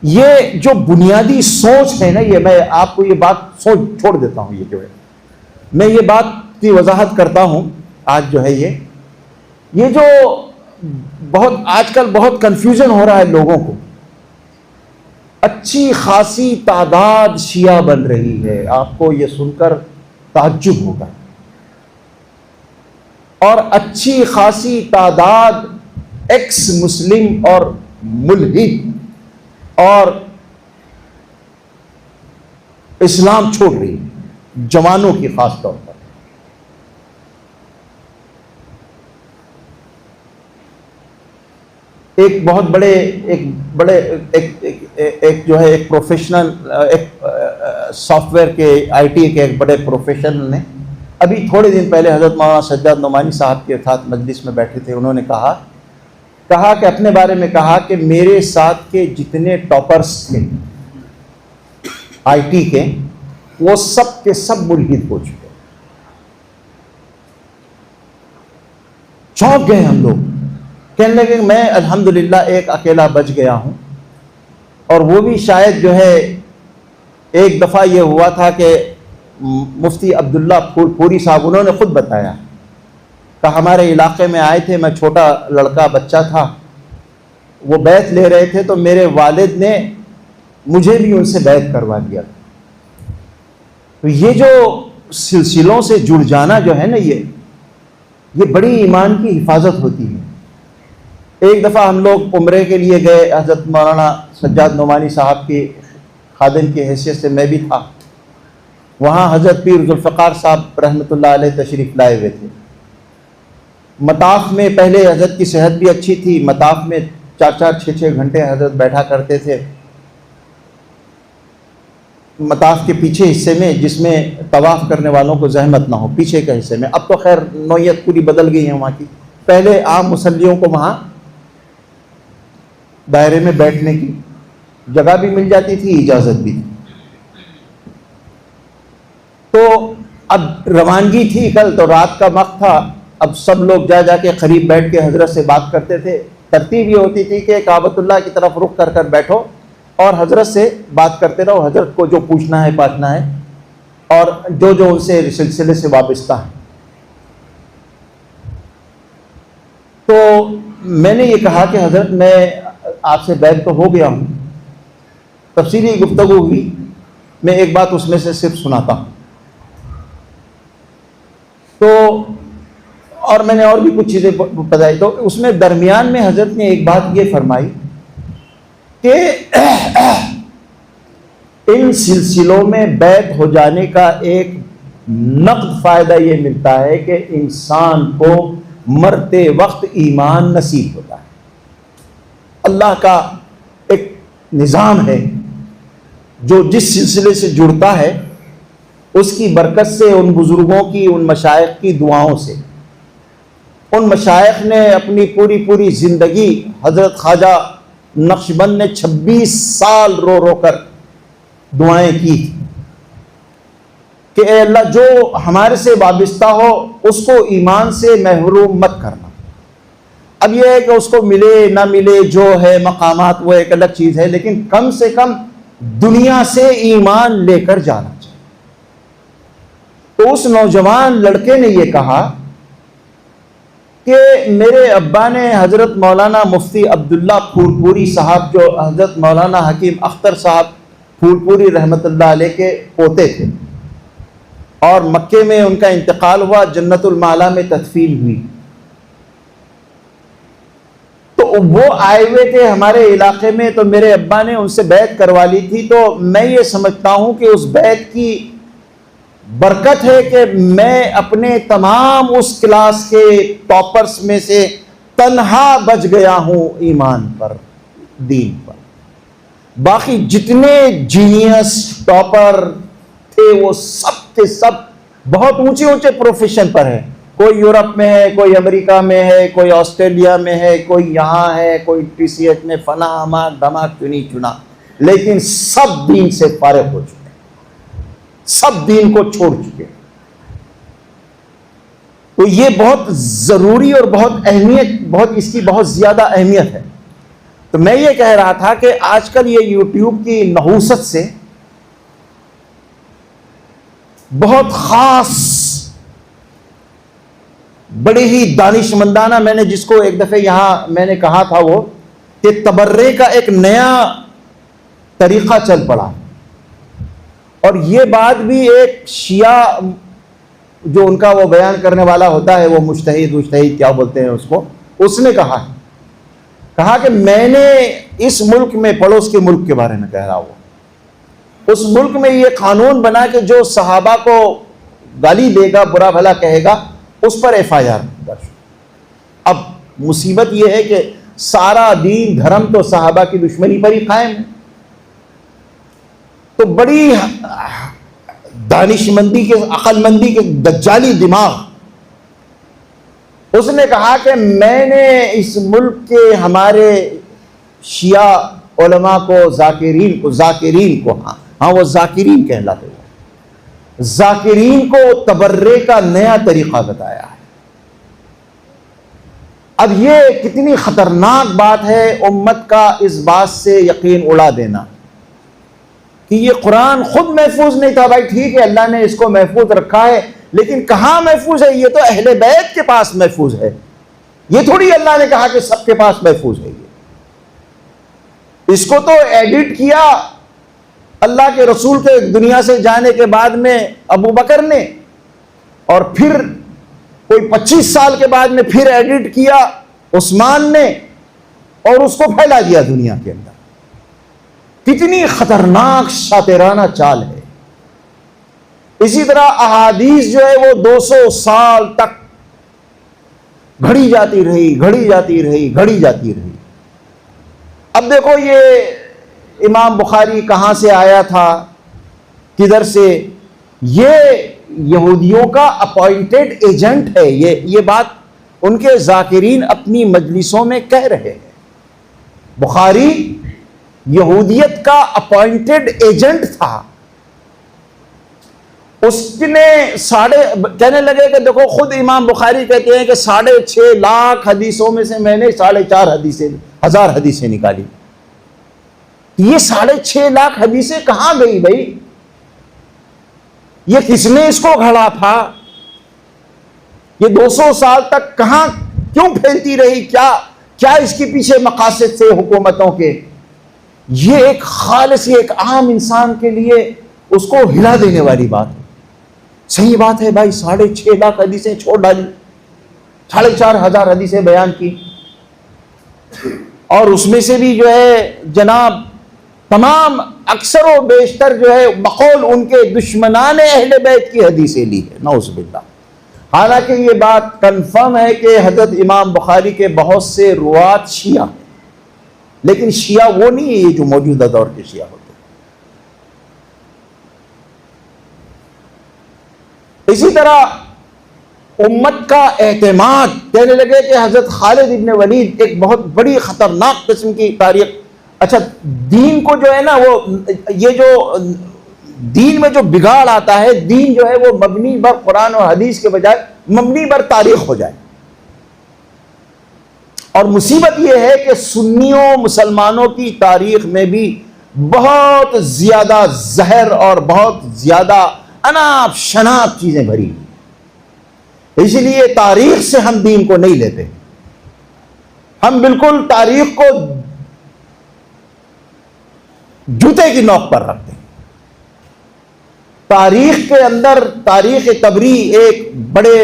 یہ جو بنیادی سوچ ہے نا، یہ میں آپ کو یہ بات سوچ چھوڑ دیتا ہوں، یہ جو ہے میں یہ بات کی وضاحت کرتا ہوں آج جو ہے یہ جو بہت آج کل بہت کنفیوژن ہو رہا ہے لوگوں کو۔ اچھی خاصی تعداد شیعہ بن رہی ہے، آپ کو یہ سن کر تعجب ہوگا، اور اچھی خاصی تعداد ایکس مسلم اور ملحد اور اسلام چھوڑ رہی ہے، جوانوں کی خاص طور پر۔ ایک بہت بڑے ایک جو ہے ایک پروفیشنل، ایک سافٹ ویئر کے آئی ٹی کے ایک بڑے پروفیشنل نے ابھی تھوڑے دن پہلے حضرت مولانا سجاد نعمانی صاحب کے ساتھ مجلس میں بیٹھے تھے، انہوں نے کہا کہ اپنے بارے میں کہا کہ میرے ساتھ کے جتنے ٹاپرز تھے آئی ٹی کے، وہ سب کے سب ملحد ہو چکے۔ چونک گئے ہم لوگ، کہنے لگے میں الحمدللہ ایک اکیلا بچ گیا ہوں، اور وہ بھی شاید جو ہے ایک دفعہ یہ ہوا تھا کہ مفتی عبداللہ پھول صاحب انہوں نے خود بتایا کہ ہمارے علاقے میں آئے تھے، میں چھوٹا لڑکا بچہ تھا، وہ بیعت لے رہے تھے، تو میرے والد نے مجھے بھی ان سے بیعت کروا دیا تھا۔ تو یہ جو سلسلوں سے جڑ جانا جو ہے نا، یہ بڑی ایمان کی حفاظت ہوتی ہے۔ ایک دفعہ ہم لوگ عمرے کے لیے گئے، حضرت مولانا سجاد نعمانی صاحب کی خادم کی حیثیت سے میں بھی تھا، وہاں حضرت پیر ذوالفقار صاحب رحمۃ اللہ علیہ تشریف لائے ہوئے تھے۔ مطاف میں پہلے حضرت کی صحت بھی اچھی تھی، مطاف میں 4-4 6-6 گھنٹے حضرت بیٹھا کرتے تھے مطاف کے پیچھے حصے میں، جس میں طواف کرنے والوں کو زحمت نہ ہو، پیچھے کے حصے میں۔ اب تو خیر نوعیت پوری بدل گئی ہے وہاں کی، پہلے عام مصلیوں کو وہاں دائرے میں بیٹھنے کی جگہ بھی مل جاتی تھی، اجازت بھی تھی۔ تو اب روانگی تھی کل، تو رات کا وقت تھا، اب سب لوگ جا کے قریب بیٹھ کے حضرت سے بات کرتے تھے۔ ترتیب یہ ہوتی تھی کہ کعبۃ اللہ کی طرف رخ کر بیٹھو اور حضرت سے بات کرتے رہو، حضرت کو جو پوچھنا ہے پاچھنا ہے۔ اور جو ان سے سلسلے سے وابستہ ہیں. تو میں نے یہ کہا کہ حضرت میں آپ سے بیعت تو ہو گیا ہوں، تفصیلی گفتگو ہوئی، میں ایک بات اس میں سے صرف سناتا ہوں. تو اور میں نے اور بھی کچھ چیزیں بتائی. تو اس میں درمیان میں حضرت نے ایک بات یہ فرمائی کہ ان سلسلوں میں بیعت ہو جانے کا ایک نقد فائدہ یہ ملتا ہے کہ انسان کو مرتے وقت ایمان نصیب ہوتا ہے. اللہ کا ایک نظام ہے، جو جس سلسلے سے جڑتا ہے اس کی برکت سے، ان بزرگوں کی، ان مشائخ کی دعاؤں سے. ان مشائخ نے اپنی پوری زندگی، حضرت خواجہ نقشبند نے 26 سال رو رو کر دعائیں کی کہ اے اللہ جو ہمارے سے وابستہ ہو اس کو ایمان سے محروم مت کرنا. اب یہ ہے کہ اس کو ملے نہ ملے، جو ہے مقامات وہ ایک الگ چیز ہے، لیکن کم سے کم دنیا سے ایمان لے کر جانا چاہیے. تو اس نوجوان لڑکے نے یہ کہا کہ میرے ابا نے حضرت مولانا مفتی عبداللہ پھولپوری صاحب، جو حضرت مولانا حکیم اختر صاحب پھولپوری رحمۃ اللہ علیہ کے پوتے تھے، اور مکے میں ان کا انتقال ہوا، جنت المعلا میں تدفین ہوئی. تو وہ آئے ہوئے تھے ہمارے علاقے میں، تو میرے ابا نے ان سے بیعت کروا لی تھی. تو میں یہ سمجھتا ہوں کہ اس بیعت کی برکت ہے کہ میں اپنے تمام اس کلاس کے ٹاپرز میں سے تنہا بچ گیا ہوں ایمان پر، دین پر. باقی جتنے جینیس ٹاپر تھے وہ سب کے سب بہت اونچے پروفیشن پر ہیں. کوئی یورپ میں ہے، کوئی امریکہ میں ہے، کوئی آسٹریلیا میں ہے، کوئی یہاں ہے، کوئی ٹی سی ایچ میں فنا ہماک دھماک چنی چنا، لیکن سب دین سے فارغ ہو چکے، سب دین کو چھوڑ چکے. تو یہ بہت ضروری اور بہت اس کی بہت زیادہ اہمیت ہے. تو میں یہ کہہ رہا تھا کہ آج کل یہ یوٹیوب کی نحوست سے بہت خاص بڑے ہی دانش مندانہ، میں نے جس کو ایک دفعہ یہاں میں نے کہا تھا وہ کہ تبرے کا ایک نیا طریقہ چل پڑا. اور یہ بات بھی ایک شیعہ جو ان کا وہ بیان کرنے والا ہوتا ہے، وہ مجتہد کیا بولتے ہیں اس کو، اس نے کہا کہ میں نے اس ملک میں، پڑوس کے ملک کے بارے میں کہہ رہا ہوں، اس ملک میں یہ قانون بنا کہ جو صحابہ کو گالی دے گا، برا بھلا کہے گا، اس پر FIR درج. اب مصیبت یہ ہے کہ سارا دین دھرم تو صحابہ کی دشمنی پر ہی قائم ہے. تو بڑی دانش مندی کے، عقل مندی کے دجالی دماغ، اس نے کہا کہ میں نے اس ملک کے ہمارے شیعہ علماء کو، ذاکرین کو ہاں وہ ذاکرین کہلاتے ہیں، ذاکرین کو تبرے کا نیا طریقہ بتایا ہے. اب یہ کتنی خطرناک بات ہے امت کا اس بات سے یقین اڑا دینا کہ یہ قرآن خود محفوظ نہیں تھا. بھائی ٹھیک ہے، اللہ نے اس کو محفوظ رکھا ہے، لیکن کہاں محفوظ ہے؟ یہ تو اہل بیت کے پاس محفوظ ہے. یہ تھوڑی اللہ نے کہا کہ سب کے پاس محفوظ ہے. اس کو تو ایڈٹ کیا اللہ کے رسول کے دنیا سے جانے کے بعد میں ابو بکر نے، اور پھر کوئی 25 سال کے بعد میں پھر ایڈٹ کیا عثمان نے، اور اس کو پھیلا دیا دنیا کے اندر. کتنی خطرناک شاطرانہ چال ہے. اسی طرح احادیث جو ہے وہ 200 سال تک گھڑی جاتی رہی. اب دیکھو یہ امام بخاری کہاں سے آیا تھا، کدھر سے؟ یہ یہودیوں کا اپوائنٹڈ ایجنٹ ہے. یہ بات ان کے ذاکرین اپنی مجلسوں میں کہہ رہے ہیں. بخاری یہودیت کا اپوائنٹڈ ایجنٹ تھا. اس نے کہنے لگے کہ دیکھو خود امام بخاری کہتے ہیں کہ 6.5 لاکھ حدیثوں میں سے میں نے 4,500 حدیثیں نکالی. یہ 6.5 لاکھ حدیثیں کہاں گئی بھائی؟ یہ کس نے اس کو گھڑا تھا؟ یہ 200 سال تک کہاں کیوں پھیلتی رہی؟ کیا اس کے پیچھے مقاصد سے حکومتوں کے؟ یہ ایک خالص، ایک عام انسان کے لیے اس کو ہلا دینے والی بات ہے۔ صحیح بات ہے بھائی، 6.5 لاکھ حدیثیں چھوڑ ڈالی، 4,500 حدیثیں بیان کی، اور اس میں سے بھی جو ہے جناب تمام اکثر و بیشتر جو ہے بقول ان کے دشمنان اہل بیت کی حدیثیں لی ہے، نعوذ باللہ۔ حالانکہ یہ بات کنفرم ہے کہ حضرت امام بخاری کے بہت سے روات شیعہ ہیں، لیکن شیعہ وہ نہیں ہے یہ جو موجودہ دور کے شیعہ ہوتے ہیں۔ اسی طرح امت کا اعتماد، کہنے لگے کہ حضرت خالد ابن ولید ایک بہت بڑی خطرناک قسم کی تاریخ۔ اچھا، دین کو جو ہے نا، وہ یہ جو دین میں جو بگاڑ آتا ہے، دین جو ہے وہ مبنی بر قرآن اور حدیث کے بجائے مبنی بر تاریخ ہو جائے۔ اور مصیبت یہ ہے کہ سنیوں مسلمانوں کی تاریخ میں بھی بہت زیادہ زہر اور بہت زیادہ اناپ شناپ چیزیں بھری ہوئی، اسی لیے تاریخ سے ہم دین کو نہیں لیتے۔ ہم بالکل تاریخ کو جوتے کی نوک پر رکھتے ہیں۔ تاریخ کے اندر تاریخ طبری ایک بڑے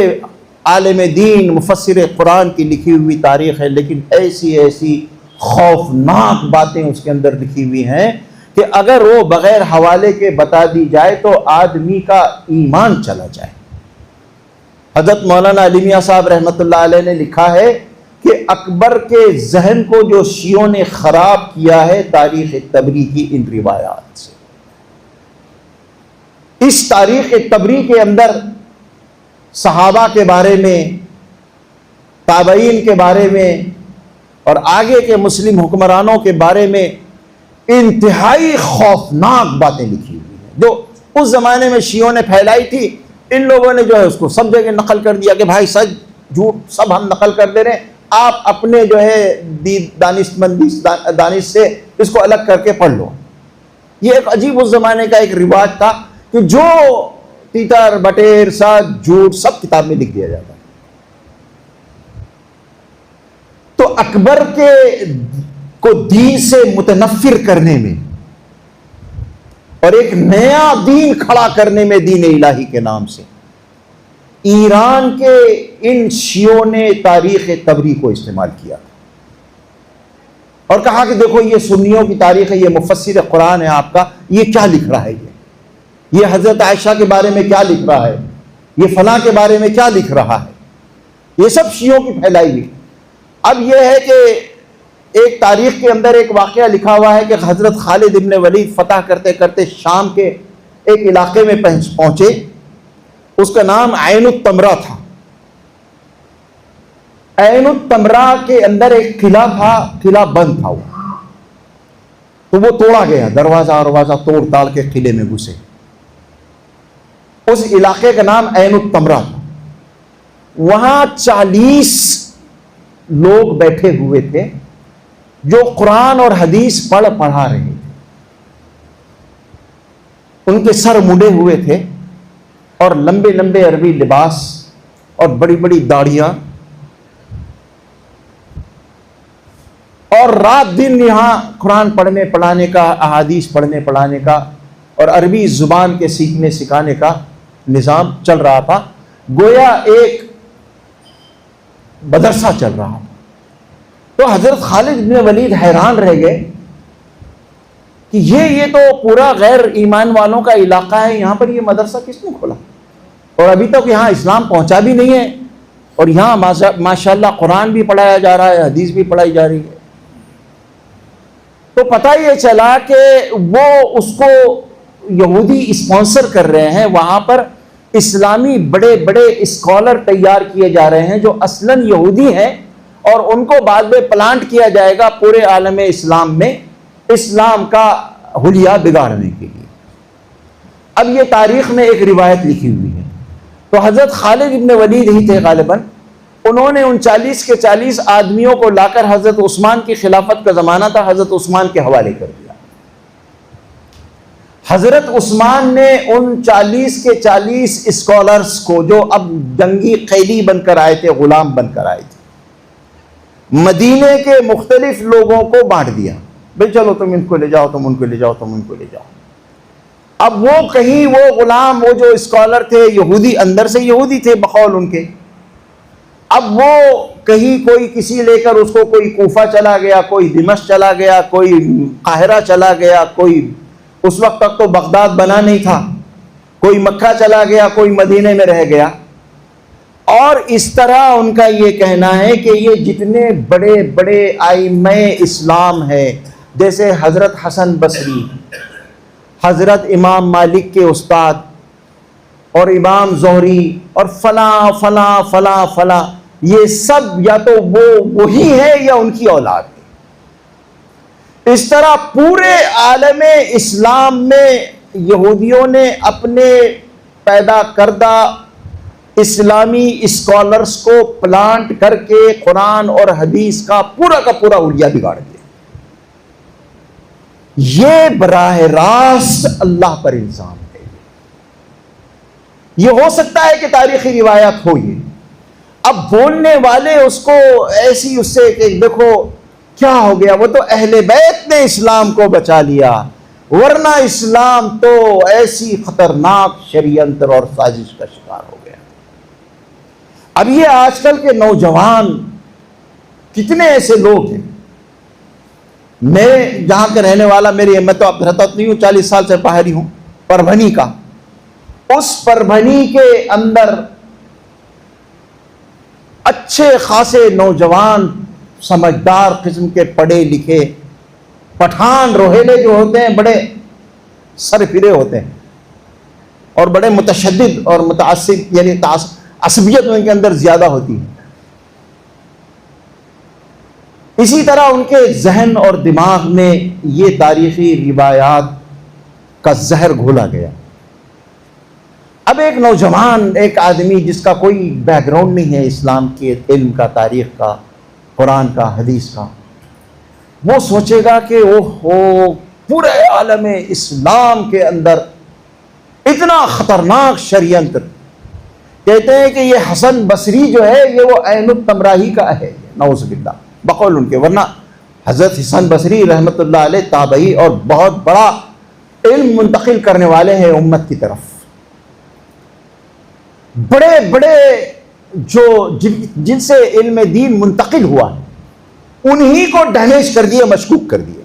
عالم دین مفسر قرآن کی لکھی ہوئی تاریخ ہے، لیکن ایسی خوفناک باتیں اس کے اندر لکھی ہوئی ہیں کہ اگر وہ بغیر حوالے کے بتا دی جائے تو آدمی کا ایمان چلا جائے۔ حضرت مولانا علی میاں صاحب رحمۃ اللہ علیہ نے لکھا ہے کہ اکبر کے ذہن کو جو شیعوں نے خراب کیا ہے تاریخ طبری کی ان روایات سے۔ اس تاریخ طبری کے اندر صحابہ کے بارے میں، تابعین کے بارے میں اور آگے کے مسلم حکمرانوں کے بارے میں انتہائی خوفناک باتیں لکھی ہوئی ہیں، جو اس زمانے میں شیعوں نے پھیلائی تھی۔ ان لوگوں نے جو ہے اس کو سب جگہ نقل کر دیا کہ بھائی سچ جھوٹ سب ہم نقل کر دے رہے ہیں، آپ اپنے جو ہے دانش سے اس کو الگ کر کے پڑھ لو۔ یہ ایک عجیب اس زمانے کا ایک رواج تھا کہ جو تیتر بٹیر سچ جھوٹ سب کتاب میں لکھ دیا جاتا ہے۔ تو اکبر کے کو دین سے متنفر کرنے میں اور ایک نیا دین کھڑا کرنے میں دین الہی کے نام سے ایران کے ان شیعوں نے تاریخ طبری کو استعمال کیا اور کہا کہ دیکھو یہ سنیوں کی تاریخ ہے، یہ مفسر قرآن ہے آپ کا، یہ کیا لکھ رہا ہے، یہ حضرت عائشہ کے بارے میں کیا لکھ رہا ہے، یہ فلاں کے بارے میں کیا لکھ رہا ہے۔ یہ سب شیعوں کی پھیلائی ہوئی۔ اب یہ ہے کہ ایک تاریخ کے اندر ایک واقعہ لکھا ہوا ہے کہ حضرت خالد ابن ولید فتح کرتے کرتے شام کے ایک علاقے میں پہنچے، اس کا نام عین التمرہ تھا۔ عین التمرہ کے اندر ایک قلعہ تھا، قلعہ بند تھا، تو وہ توڑا گیا، دروازہ توڑ تاڑ کے قلعے میں گھسے۔ اس علاقے کا نام عین التمرہ تھا۔ وہاں 40 لوگ بیٹھے ہوئے تھے جو قرآن اور حدیث پڑھا رہے تھے۔ ان کے سر مڈے ہوئے تھے اور لمبے لمبے عربی لباس اور بڑی بڑی داڑیاں، اور رات دن یہاں قرآن پڑھنے پڑھانے کا، احادیث پڑھنے پڑھانے کا اور عربی زبان کے سیکھنے سکھانے کا نظام چل رہا تھا، گویا ایک مدرسہ چل رہا تھا۔ تو حضرت خالد بن ولید حیران رہ گئے کہ یہ تو پورا غیر ایمان والوں کا علاقہ ہے، یہاں پر یہ مدرسہ کس نے کھولا، اور ابھی تک یہاں اسلام پہنچا بھی نہیں ہے، اور یہاں ماشاءاللہ قرآن بھی پڑھایا جا رہا ہے، حدیث بھی پڑھائی جا رہی ہے۔ تو پتہ یہ چلا کہ وہ اس کو یہودی اسپانسر کر رہے ہیں، وہاں پر اسلامی بڑے بڑے اسکالر تیار کیے جا رہے ہیں جو اصلاً یہودی ہیں، اور ان کو بعد میں پلانٹ کیا جائے گا پورے عالم اسلام میں اسلام کا حلیہ بگاڑنے کے لیے۔ اب یہ تاریخ میں ایک روایت لکھی ہوئی ہے، تو حضرت خالد ابن ولید ہی تھے غالباً، انہوں نے ان 40 کے 40 آدمیوں کو لا کر حضرت عثمان کی خلافت کا زمانہ تھا، حضرت عثمان کے حوالے کر دیا۔ حضرت عثمان نے ان 40 کے 40 اسکالرز کو جو اب جنگی قیدی بن کر آئے تھے، غلام بن کر آئے تھے، مدینے کے مختلف لوگوں کو بانٹ دیا، بھئی چلو تم ان کو لے جاؤ، تم ان کو لے جاؤ، تم ان کو لے جاؤ۔ اب وہ کہیں وہ غلام، وہ جو اسکالر تھے یہودی، اندر سے یہودی تھے بقول ان کے، اب وہ کہیں کوئی کسی لے کر اس کو کوئی کوفہ چلا گیا، کوئی دمشق چلا گیا، کوئی قاہرہ چلا گیا، کوئی اس وقت تک تو بغداد بنا نہیں تھا، کوئی مکہ چلا گیا، کوئی مدینے میں رہ گیا۔ اور اس طرح ان کا یہ کہنا ہے کہ یہ جتنے بڑے بڑے ائمہ اسلام ہیں، جیسے حضرت حسن بصری، حضرت امام مالک کے استاد اور امام زہری اور فلاں فلاں فلاں فلاں، یہ سب یا تو وہ وہی ہے یا ان کی اولاد ہے۔ اس طرح پورے عالم اسلام میں یہودیوں نے اپنے پیدا کردہ اسلامی اسکالرز کو پلانٹ کر کے قرآن اور حدیث کا پورا حلیہ بگاڑ دیا۔ یہ براہ راست اللہ پر الزام ہے۔ یہ ہو سکتا ہے کہ تاریخی روایات ہو، یہ اب بولنے والے اس کو ایسی اس سے کہ دیکھو کیا ہو گیا، وہ تو اہل بیت نے اسلام کو بچا لیا، ورنہ اسلام تو ایسی خطرناک شریعت اور سازش کا شکار ہو گیا۔ اب یہ آج کل کے نوجوان کتنے ایسے لوگ ہیں، میں جہاں کے رہنے والا، میں تو اب رہتا نہیں ہوں، 40 سال سے باہر ہی ہوں، پربھنی کا، اس پربھنی کے اندر اچھے خاصے نوجوان سمجھدار قسم کے پڑھے لکھے پٹھان روہیلے جو ہوتے ہیں، بڑے سر پھرے ہوتے ہیں اور بڑے متشدد اور متعصب، یعنی عصبیت ان کے اندر زیادہ ہوتی ہے۔ اسی طرح ان کے ذہن اور دماغ میں یہ تاریخی روایات کا زہر گھولا گیا۔ اب ایک نوجوان، ایک آدمی جس کا کوئی بیک گراؤنڈ نہیں ہے اسلام کے علم کا، تاریخ کا، قرآن کا، حدیث کا، وہ سوچے گا کہ اوہو، پورے عالم اسلام کے اندر اتنا خطرناک شریعت، کہتے ہیں کہ یہ حسن بصری جو ہے یہ وہ عین التمراہی کا ہے، نعوذ باللہ، بقول ان کے، ورنہ حضرت حسن بصری رحمۃ اللہ علیہ تابعی اور بہت بڑا علم منتقل کرنے والے ہیں امت کی طرف۔ بڑے بڑے جو جن سے علم دین منتقل ہوا ہے، انہی کو ڈیمیج کر دیے، مشکوک کر دیے۔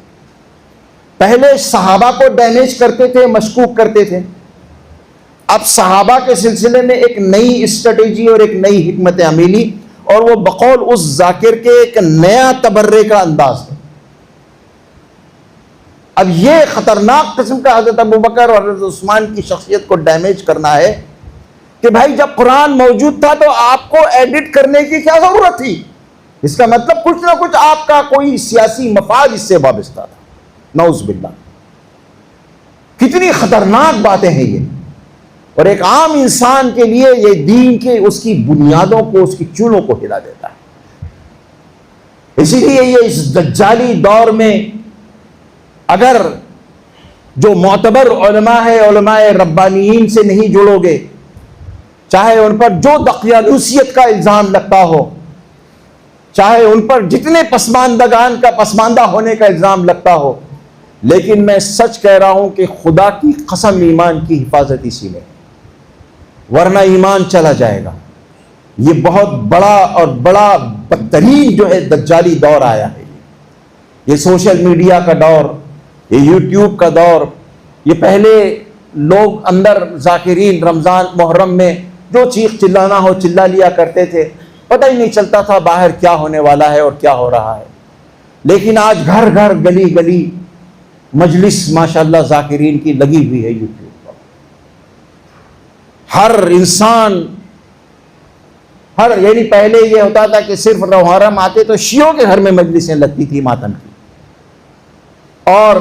پہلے صحابہ کو ڈیمیج کرتے تھے، مشکوک کرتے تھے، اب صحابہ کے سلسلے میں ایک نئی اسٹریٹجی اور ایک نئی حکمت عملی، اور وہ بقول اس ذاکر کے ایک نیا تبرے کا انداز ہے۔ اب یہ خطرناک قسم کا حضرت ابوبکر اور حضرت عثمان کی شخصیت کو ڈیمیج کرنا ہے کہ بھائی جب قرآن موجود تھا تو آپ کو ایڈٹ کرنے کی کیا ضرورت تھی؟ اس کا مطلب کچھ نہ کچھ آپ کا کوئی سیاسی مفاد اس سے وابستہ تھا، نعوذ باللہ۔ کتنی خطرناک باتیں ہیں یہ، اور ایک عام انسان کے لیے یہ دین کے اس کی بنیادوں کو، اس کی چونوں کو ہلا دیتا ہے۔ اسی لیے یہ اس دجالی دور میں اگر جو معتبر علماء ہے، علماء ربانیین سے نہیں جڑو گے، چاہے ان پر جو دقیانوسیت کا الزام لگتا ہو، چاہے ان پر جتنے پسماندگان کا پسماندہ ہونے کا الزام لگتا ہو، لیکن میں سچ کہہ رہا ہوں کہ خدا کی قسم ایمان کی حفاظت اسی میں، ورنہ ایمان چلا جائے گا۔ یہ بہت بڑا اور بڑا بدترین جو ہے دجالی دور آیا ہے، یہ سوشل میڈیا کا دور، یہ یوٹیوب کا دور۔ یہ پہلے لوگ اندر ذاکرین رمضان محرم میں جو چیخ چلانا ہو چلا لیا کرتے تھے، پتہ ہی نہیں چلتا تھا باہر کیا ہونے والا ہے اور کیا ہو رہا ہے۔ لیکن آج گھر گھر گلی گلی مجلس ماشاءاللہ ذاکرین کی لگی ہوئی ہے یوٹیوب پر۔ ہر انسان یعنی پہلے یہ ہوتا تھا کہ صرف محرم آتے تو شیعوں کے گھر میں مجلسیں لگتی تھی ماتم کی، اور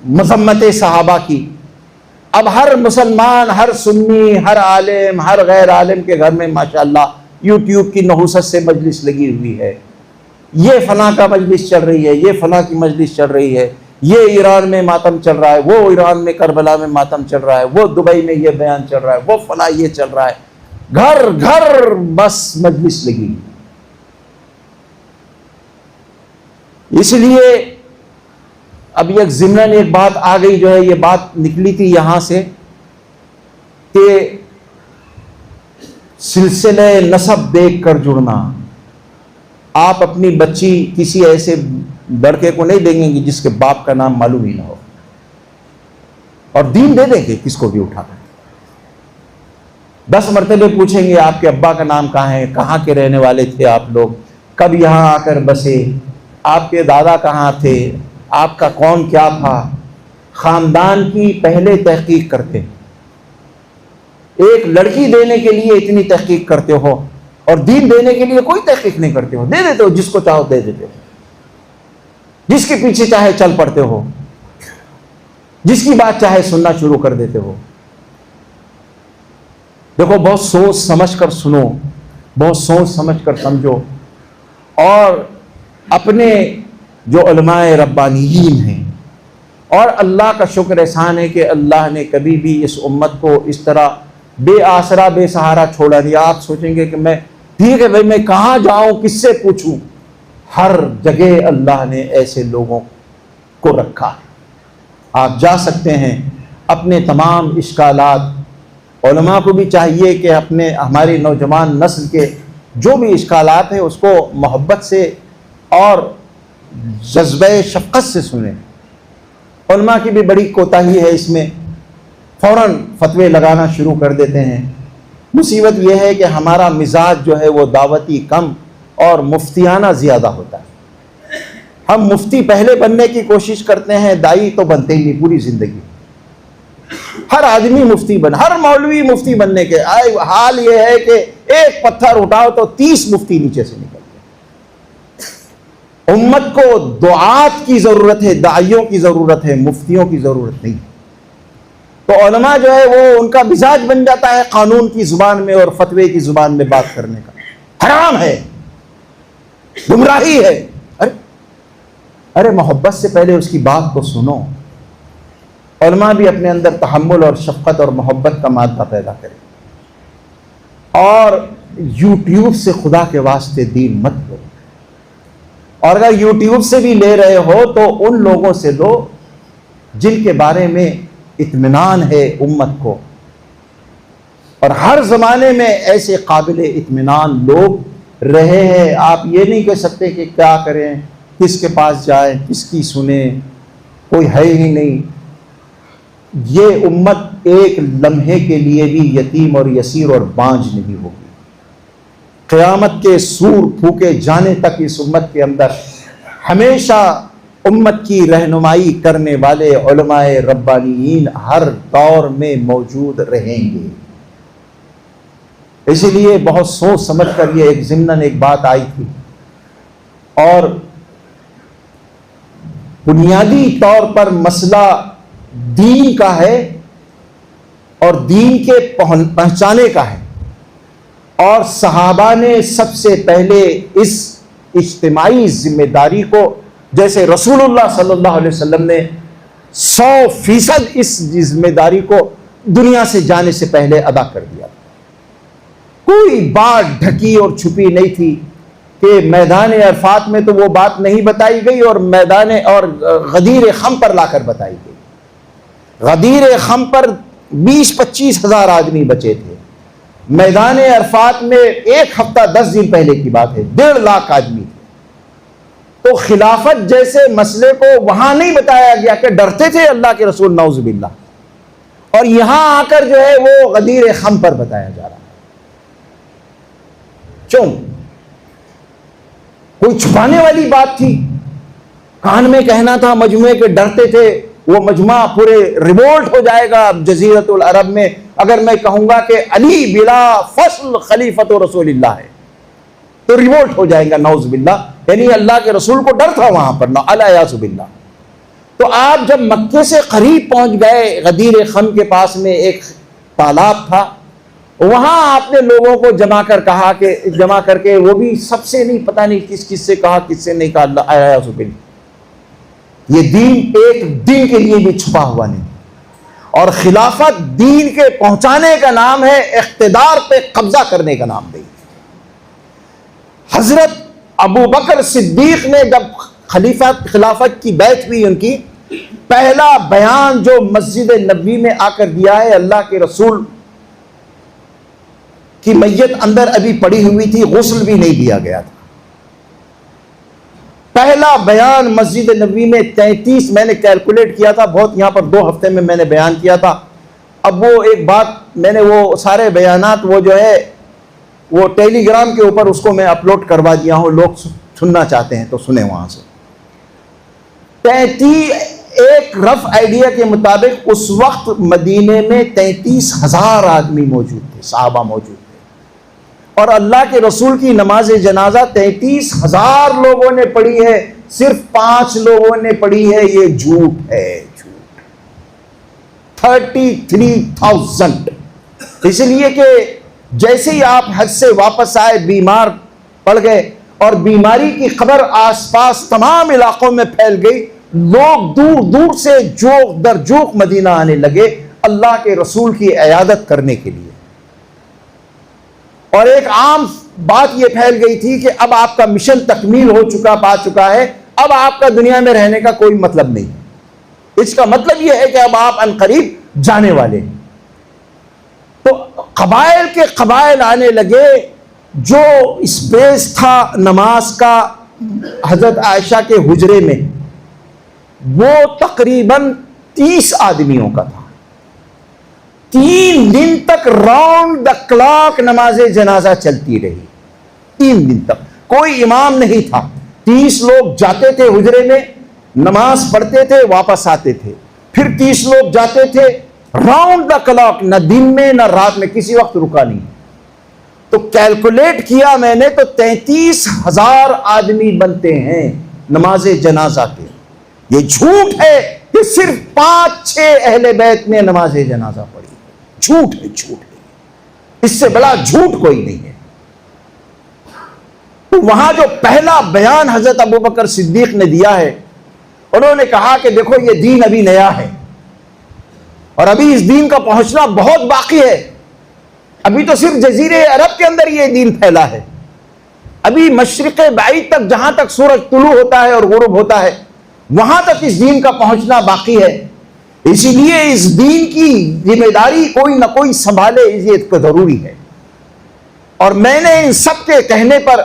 مذمت صحابہ کی۔ اب ہر مسلمان، ہر سنی، ہر عالم، ہر غیر عالم کے گھر میں ماشاءاللہ یوٹیوب کی نحوست سے مجلس لگی ہوئی ہے۔ یہ فلاں کا مجلس چل رہی ہے، یہ فلاں کی مجلس چل رہی ہے، یہ ایران میں ماتم چل رہا ہے، وہ ایران میں کربلا میں ماتم چل رہا ہے، وہ دبئی میں یہ بیان چل رہا ہے، وہ فلاں یہ چل رہا ہے، گھر گھر بس مجلس لگی۔ اس لیے اب ایک ضمناً ایک بات آ گئی، جو ہے یہ بات نکلی تھی یہاں سے کہ سلسلہ نسب دیکھ کر جڑنا۔ آپ اپنی بچی کسی ایسے لڑکے کو نہیں دیں گے جس کے باپ کا نام معلوم ہی نہ ہو، اور دین دے دیں گے کس کو بھی اٹھا کر۔ 10 مرتبے پوچھیں گے آپ کے ابا کا نام کہاں ہے، کہاں کے رہنے والے تھے آپ لوگ، کب یہاں آ کر بسے، آپ کے دادا کہاں تھے، آپ کا کون کیا تھا، خاندان کی پہلے تحقیق کرتے۔ ایک لڑکی دینے کے لیے اتنی تحقیق کرتے ہو، اور دین دینے کے لیے کوئی تحقیق نہیں کرتے ہو، دے دیتے ہو جس کو چاہو دے دیتے ہو، جس کے پیچھے چاہے چل پڑتے ہو، جس کی بات چاہے سننا شروع کر دیتے ہو۔ دیکھو، بہت سوچ سمجھ کر سنو، بہت سوچ سمجھ کر سمجھو، اور اپنے جو علماء ربانیین ہیں، اور اللہ کا شکر احسان ہے کہ اللہ نے کبھی بھی اس امت کو اس طرح بے آسرا بے سہارا چھوڑا نہیں۔ آپ سوچیں گے کہ میں ٹھیک ہے بھائی، میں کہاں جاؤں، کس سے پوچھوں؟ ہر جگہ اللہ نے ایسے لوگوں کو رکھا ہے۔ آپ جا سکتے ہیں، اپنے تمام اشکالات، علماء کو بھی چاہیے کہ ہماری نوجوان نسل کے جو بھی اشکالات ہیں اس کو محبت سے اور جذبہ شفقت سے سنیں۔ علماء کی بھی بڑی کوتاہی ہے اس میں، فوراً فتوے لگانا شروع کر دیتے ہیں۔ مصیبت یہ ہے کہ ہمارا مزاج جو ہے وہ دعوتی کم اور مفتیانہ زیادہ ہوتا ہے۔ ہم مفتی پہلے بننے کی کوشش کرتے ہیں، دائی تو بنتے ہی نہیں پوری زندگی۔ ہر آدمی مفتی ہر مولوی مفتی بننے کے حال یہ ہے کہ ایک پتھر اٹھاؤ تو 30 مفتی نیچے سے نکلتے ہیں۔ امت کو دعات کی ضرورت ہے، داعیوں کی ضرورت ہے، مفتیوں کی ضرورت نہیں۔ تو علماء جو ہے وہ ان کا مزاج بن جاتا ہے قانون کی زبان میں اور فتوے کی زبان میں بات کرنے کا۔ حرام ہے، گمراہی ہے۔ ارے محبت سے پہلے اس کی بات کو سنو۔ علماء بھی اپنے اندر تحمل اور شفقت اور محبت کا مادہ پیدا کریں، اور یوٹیوب سے خدا کے واسطے دین مت لو، اور اگر یوٹیوب سے بھی لے رہے ہو تو ان لوگوں سے لو جن کے بارے میں اطمینان ہے امت کو، اور ہر زمانے میں ایسے قابل اطمینان لوگ رہے ہیں۔ آپ یہ نہیں کہہ سکتے کہ کیا کریں، کس کے پاس جائیں، کس کی سنیں، کوئی ہے ہی نہیں۔ یہ امت ایک لمحے کے لیے بھی یتیم اور یسیر اور بانجھ نہیں ہوگی۔ قیامت کے سور پھونکے جانے تک اس امت کے اندر ہمیشہ امت کی رہنمائی کرنے والے علماء ربانیین ہر دور میں موجود رہیں گے۔ اسی لیے بہت سوچ سمجھ کر یہ ایک ضمناً ایک بات آئی تھی، اور بنیادی طور پر مسئلہ دین کا ہے اور دین کے پہنچانے کا ہے، اور صحابہ نے سب سے پہلے اس اجتماعی ذمہ داری کو، جیسے رسول اللہ صلی اللہ علیہ وسلم نے 100% اس ذمہ داری کو دنیا سے جانے سے پہلے ادا کر دیا۔ کوئی بات ڈھکی اور چھپی نہیں تھی کہ میدان عرفات میں تو وہ بات نہیں بتائی گئی اور غدیر خم پر لا کر بتائی گئی۔ غدیر خم پر 20-25 ہزار آدمی بچے تھے، میدان عرفات میں ایک ہفتہ 10 دن پہلے کی بات ہے 1.5 لاکھ آدمی تھے۔ تو خلافت جیسے مسئلے کو وہاں نہیں بتایا گیا کہ ڈرتے تھے اللہ کے رسول نعوذ باللہ، اور یہاں آ کر جو ہے وہ غدیر خم پر بتایا جا رہا ہے۔ کیوں؟ کوئی چھپانے والی بات تھی؟ کان میں کہنا تھا مجموعے کے، ڈرتے تھے وہ مجمع پورے ریوولٹ ہو جائے گا جزیرت العرب میں اگر میں کہوں گا کہ علی بلا فصل خلیفۃ رسول اللہ ہے، تو ریوولٹ ہو جائے گا نعوذ باللہ۔ یعنی اللہ کے رسول کو ڈر تھا وہاں پر، الیاذ باللہ۔ تو آپ جب مکے سے قریب پہنچ گئے، غدیر خم کے پاس میں ایک تالاب تھا، وہاں آپ نے لوگوں کو جمع کر کے وہ بھی سب سے نہیں، پتہ نہیں کس کس سے کہا کس سے نہیں کہا، الیاذ باللہ، یہ دین ایک دن کے لیے بھی چھپا ہوا نہیں، اور خلافت دین کے پہنچانے کا نام ہے، اقتدار پہ قبضہ کرنے کا نام نہیں۔ حضرت ابو بکر صدیق نے جب خلافت کی بیعت ہوئی، ان کی پہلا بیان جو مسجد نبوی میں آ کر دیا ہے، اللہ کے رسول کی میت اندر ابھی پڑی ہوئی تھی، غسل بھی نہیں دیا گیا تھا۔ پہلا بیان مسجد نبوی میں 33، میں نے کیلکولیٹ کیا تھا بہت، یہاں پر 2 ہفتے میں نے بیان کیا تھا۔ اب وہ ایک بات میں نے وہ سارے بیانات وہ جو ہے وہ ٹیلی گرام کے اوپر اس کو میں اپلوڈ کروا دیا ہوں، لوگ سننا چاہتے ہیں تو سنیں وہاں سے۔ 33 ایک رف آئیڈیا کے مطابق اس وقت مدینے میں 33,000 آدمی موجود تھے، صحابہ موجود تھے، اور اللہ کے رسول کی نماز جنازہ 33,000 لوگوں نے پڑھی ہے، صرف 5 لوگوں نے پڑھی ہے، یہ جھوٹ ہے، جھوٹ۔ 33,000، اس لیے کہ جیسے ہی آپ حج سے واپس آئے بیمار پڑ گئے اور بیماری کی خبر آس پاس تمام علاقوں میں پھیل گئی، لوگ دور دور سے جوق در جوق مدینہ آنے لگے اللہ کے رسول کی عیادت کرنے کے لیے۔ اور ایک عام بات یہ پھیل گئی تھی کہ اب آپ کا مشن تکمیل ہو چکا، پا چکا ہے، اب آپ کا دنیا میں رہنے کا کوئی مطلب نہیں۔ اس کا مطلب یہ ہے کہ اب آپ عنقریب جانے والے ہیں۔ تو قبائل کے قبائل آنے لگے، جو اسپیس تھا نماز کا حضرت عائشہ کے حجرے میں وہ تقریباً 30 آدمیوں کا تھا۔ 3 دن تک راؤنڈ دا کلاک نماز جنازہ چلتی رہی، 3 دن تک کوئی امام نہیں تھا۔ 30 لوگ جاتے تھے حجرے میں، نماز پڑھتے تھے، واپس آتے تھے، پھر 30 لوگ جاتے تھے، راؤنڈ دا کلاک، نہ دن میں نہ رات میں کسی وقت رکا نہیں۔ تو کیلکولیٹ کیا میں نے تو 33,000 آدمی بنتے ہیں نماز جنازہ کے۔ یہ جھوٹ ہے کہ صرف 5-6 اہل بیت نے نماز جنازہ پڑھی، جھوٹ ہے، جھوٹ ہے، اس سے بڑا جھوٹ کوئی نہیں ہے۔ تو وہاں جو پہلا بیان حضرت ابوبکر صدیق نے دیا ہے، انہوں نے کہا کہ دیکھو یہ دین ابھی نیا ہے اور ابھی اس دین کا پہنچنا بہت باقی ہے، ابھی تو صرف جزیرے عرب کے اندر یہ دین پھیلا ہے، ابھی مشرق بعید تک جہاں تک سورج طلوع ہوتا ہے اور غروب ہوتا ہے وہاں تک اس دین کا پہنچنا باقی ہے، اسی لیے اس دین کی ذمہ داری کوئی نہ کوئی سنبھالے، یہ ضروری ہے۔ اور میں نے ان سب کے کہنے پر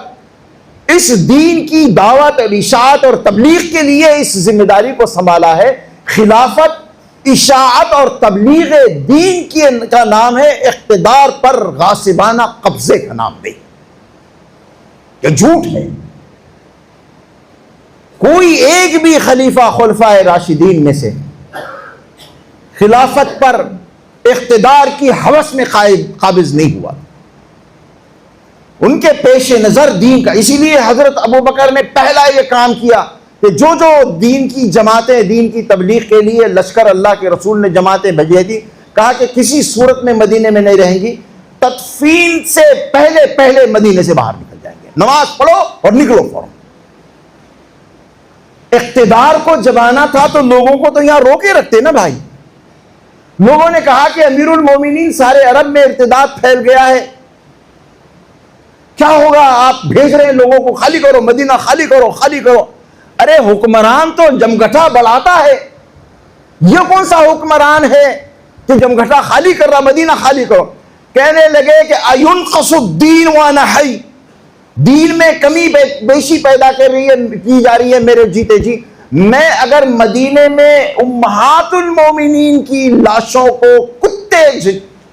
اس دین کی دعوت اور اشاعت اور تبلیغ کے لیے اس ذمہ داری کو سنبھالا ہے۔ خلافت، اشاعت اور تبلیغ دین کا نام ہے، اقتدار پر غاصبانہ قبضے کا نام نہیں۔ یہ جھوٹ ہے۔ کوئی ایک بھی خلیفہ خلفائے راشدین میں سے خلافت پر اقتدار کی ہوس میں قابض نہیں ہوا، ان کے پیش نظر دین کا۔ اسی لیے حضرت ابوبکر نے پہلا یہ کام کیا کہ جو دین کی جماعتیں، دین کی تبلیغ کے لیے لشکر اللہ کے رسول نے جماعتیں بھیجی تھی، کہا کہ کسی صورت میں مدینے میں نہیں رہیں گی، تدفین سے پہلے مدینے سے باہر نکل جائیں گے، نماز پڑھو اور نکلو فوراً۔ اقتدار کو جبانا تھا تو لوگوں کو تو یہاں روکے رکھتے نا بھائی۔ لوگوں نے کہا کہ امیر المومنین سارے عرب میں ارتداد پھیل گیا ہے، کیا ہوگا، آپ بھیج رہے ہیں لوگوں کو، خالی کرو مدینہ، خالی کرو، خالی کرو۔ ارے حکمران تو جمگھٹا بڑھاتا ہے، یہ کون سا حکمران ہے کہ جمگھٹا خالی کر رہا، مدینہ خالی کرو۔ کہنے لگے کہ اَيُنْقَصُ الدِّينُ وَأَنَا حَيٌّ، دین میں کمی بیشی پیدا کی جا رہی ہے میرے جیتے جی، میں اگر مدینے میں امہات المومنین کی لاشوں کو کتے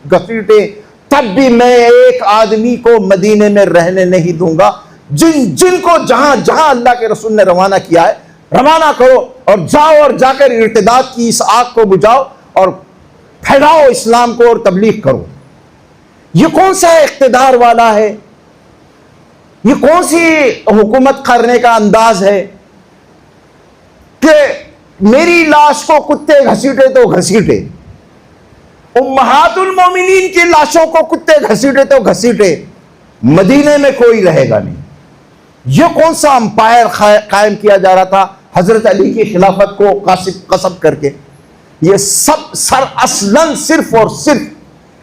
گھسیٹے تب بھی میں ایک آدمی کو مدینے میں رہنے نہیں دوں گا۔ جن کو جہاں جہاں اللہ کے رسول نے روانہ کیا ہے روانہ کرو، اور جاؤ اور جا کر ارتداد کی اس آگ کو بجھاؤ اور پھیلاؤ اسلام کو اور تبلیغ کرو۔ یہ کون سا اقتدار والا ہے، یہ کون سی حکومت کرنے کا انداز ہے کہ میری لاش کو کتے گھسیٹے تو گھسیٹے، امہات المومنین کی لاشوں کو کتے گھسیٹے تو گھسیٹے، مدینے میں کوئی رہے گا نہیں۔ یہ کون سا امپائر قائم کیا جا رہا تھا حضرت علی کی خلافت کو قصب کر کے، یہ سب اصلاً صرف اور صرف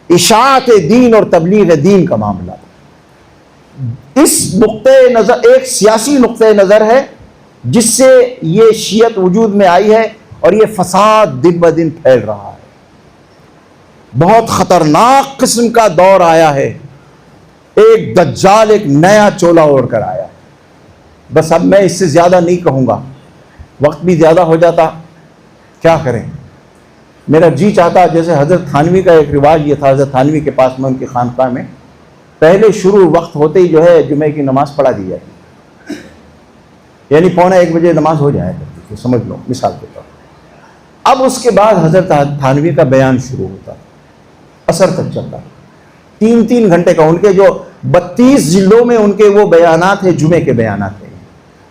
اشاعت دین اور تبلیغ دین کا معاملہ تھا۔ اس نقطۂ نظر ایک سیاسی نقطۂ نظر ہے جس سے یہ شیعت وجود میں آئی ہے، اور یہ فساد دن بدن پھیل رہا ہے۔ بہت خطرناک قسم کا دور آیا ہے، ایک دجال ایک نیا چولا اوڑھ کر آیا ہے۔ بس اب میں اس سے زیادہ نہیں کہوں گا، وقت بھی زیادہ ہو جاتا، کیا کریں۔ میرا جی چاہتا، جیسے حضرت تھانوی کا ایک رواج یہ تھا، حضرت تھانوی کے پاس میں ان کی خانقاہ میں پہلے شروع وقت ہوتے ہی جو ہے جمعے کی نماز پڑھا دی جاتی، یعنی 1:45 بجے نماز ہو جائے کرتی تھی، سمجھ لو مثال کے طور۔ اب اس کے بعد حضرت تھانوی کا بیان شروع ہوتا، عصر تک چلتا، 3 گھنٹے کا۔ ان کے جو 32 جلدوں میں ان کے وہ بیانات ہیں، جمعے کے بیانات ہیں،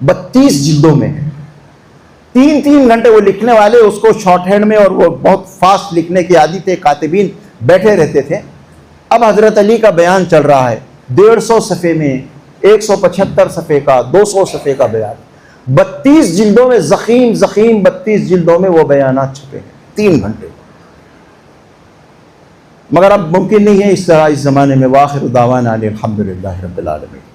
32 جلدوں میں ہیں۔ 3 گھنٹے وہ لکھنے والے اس کو شارٹ ہینڈ میں، اور وہ بہت فاسٹ لکھنے کے عادی تھے، کاتبین بیٹھے رہتے تھے۔ اب حضرت علی کا بیان چل رہا ہے، 150 صفحے میں، 175 صفحے کا، 200 صفحے کا بیان، 32 جلدوں میں، زخیم 32 جلدوں میں وہ بیانات چھپے ہیں 3 گھنٹے۔ مگر اب ممکن نہیں ہے اس طرح اس زمانے میں۔ وآخر دعوانا الحمدللہ رب العالمین۔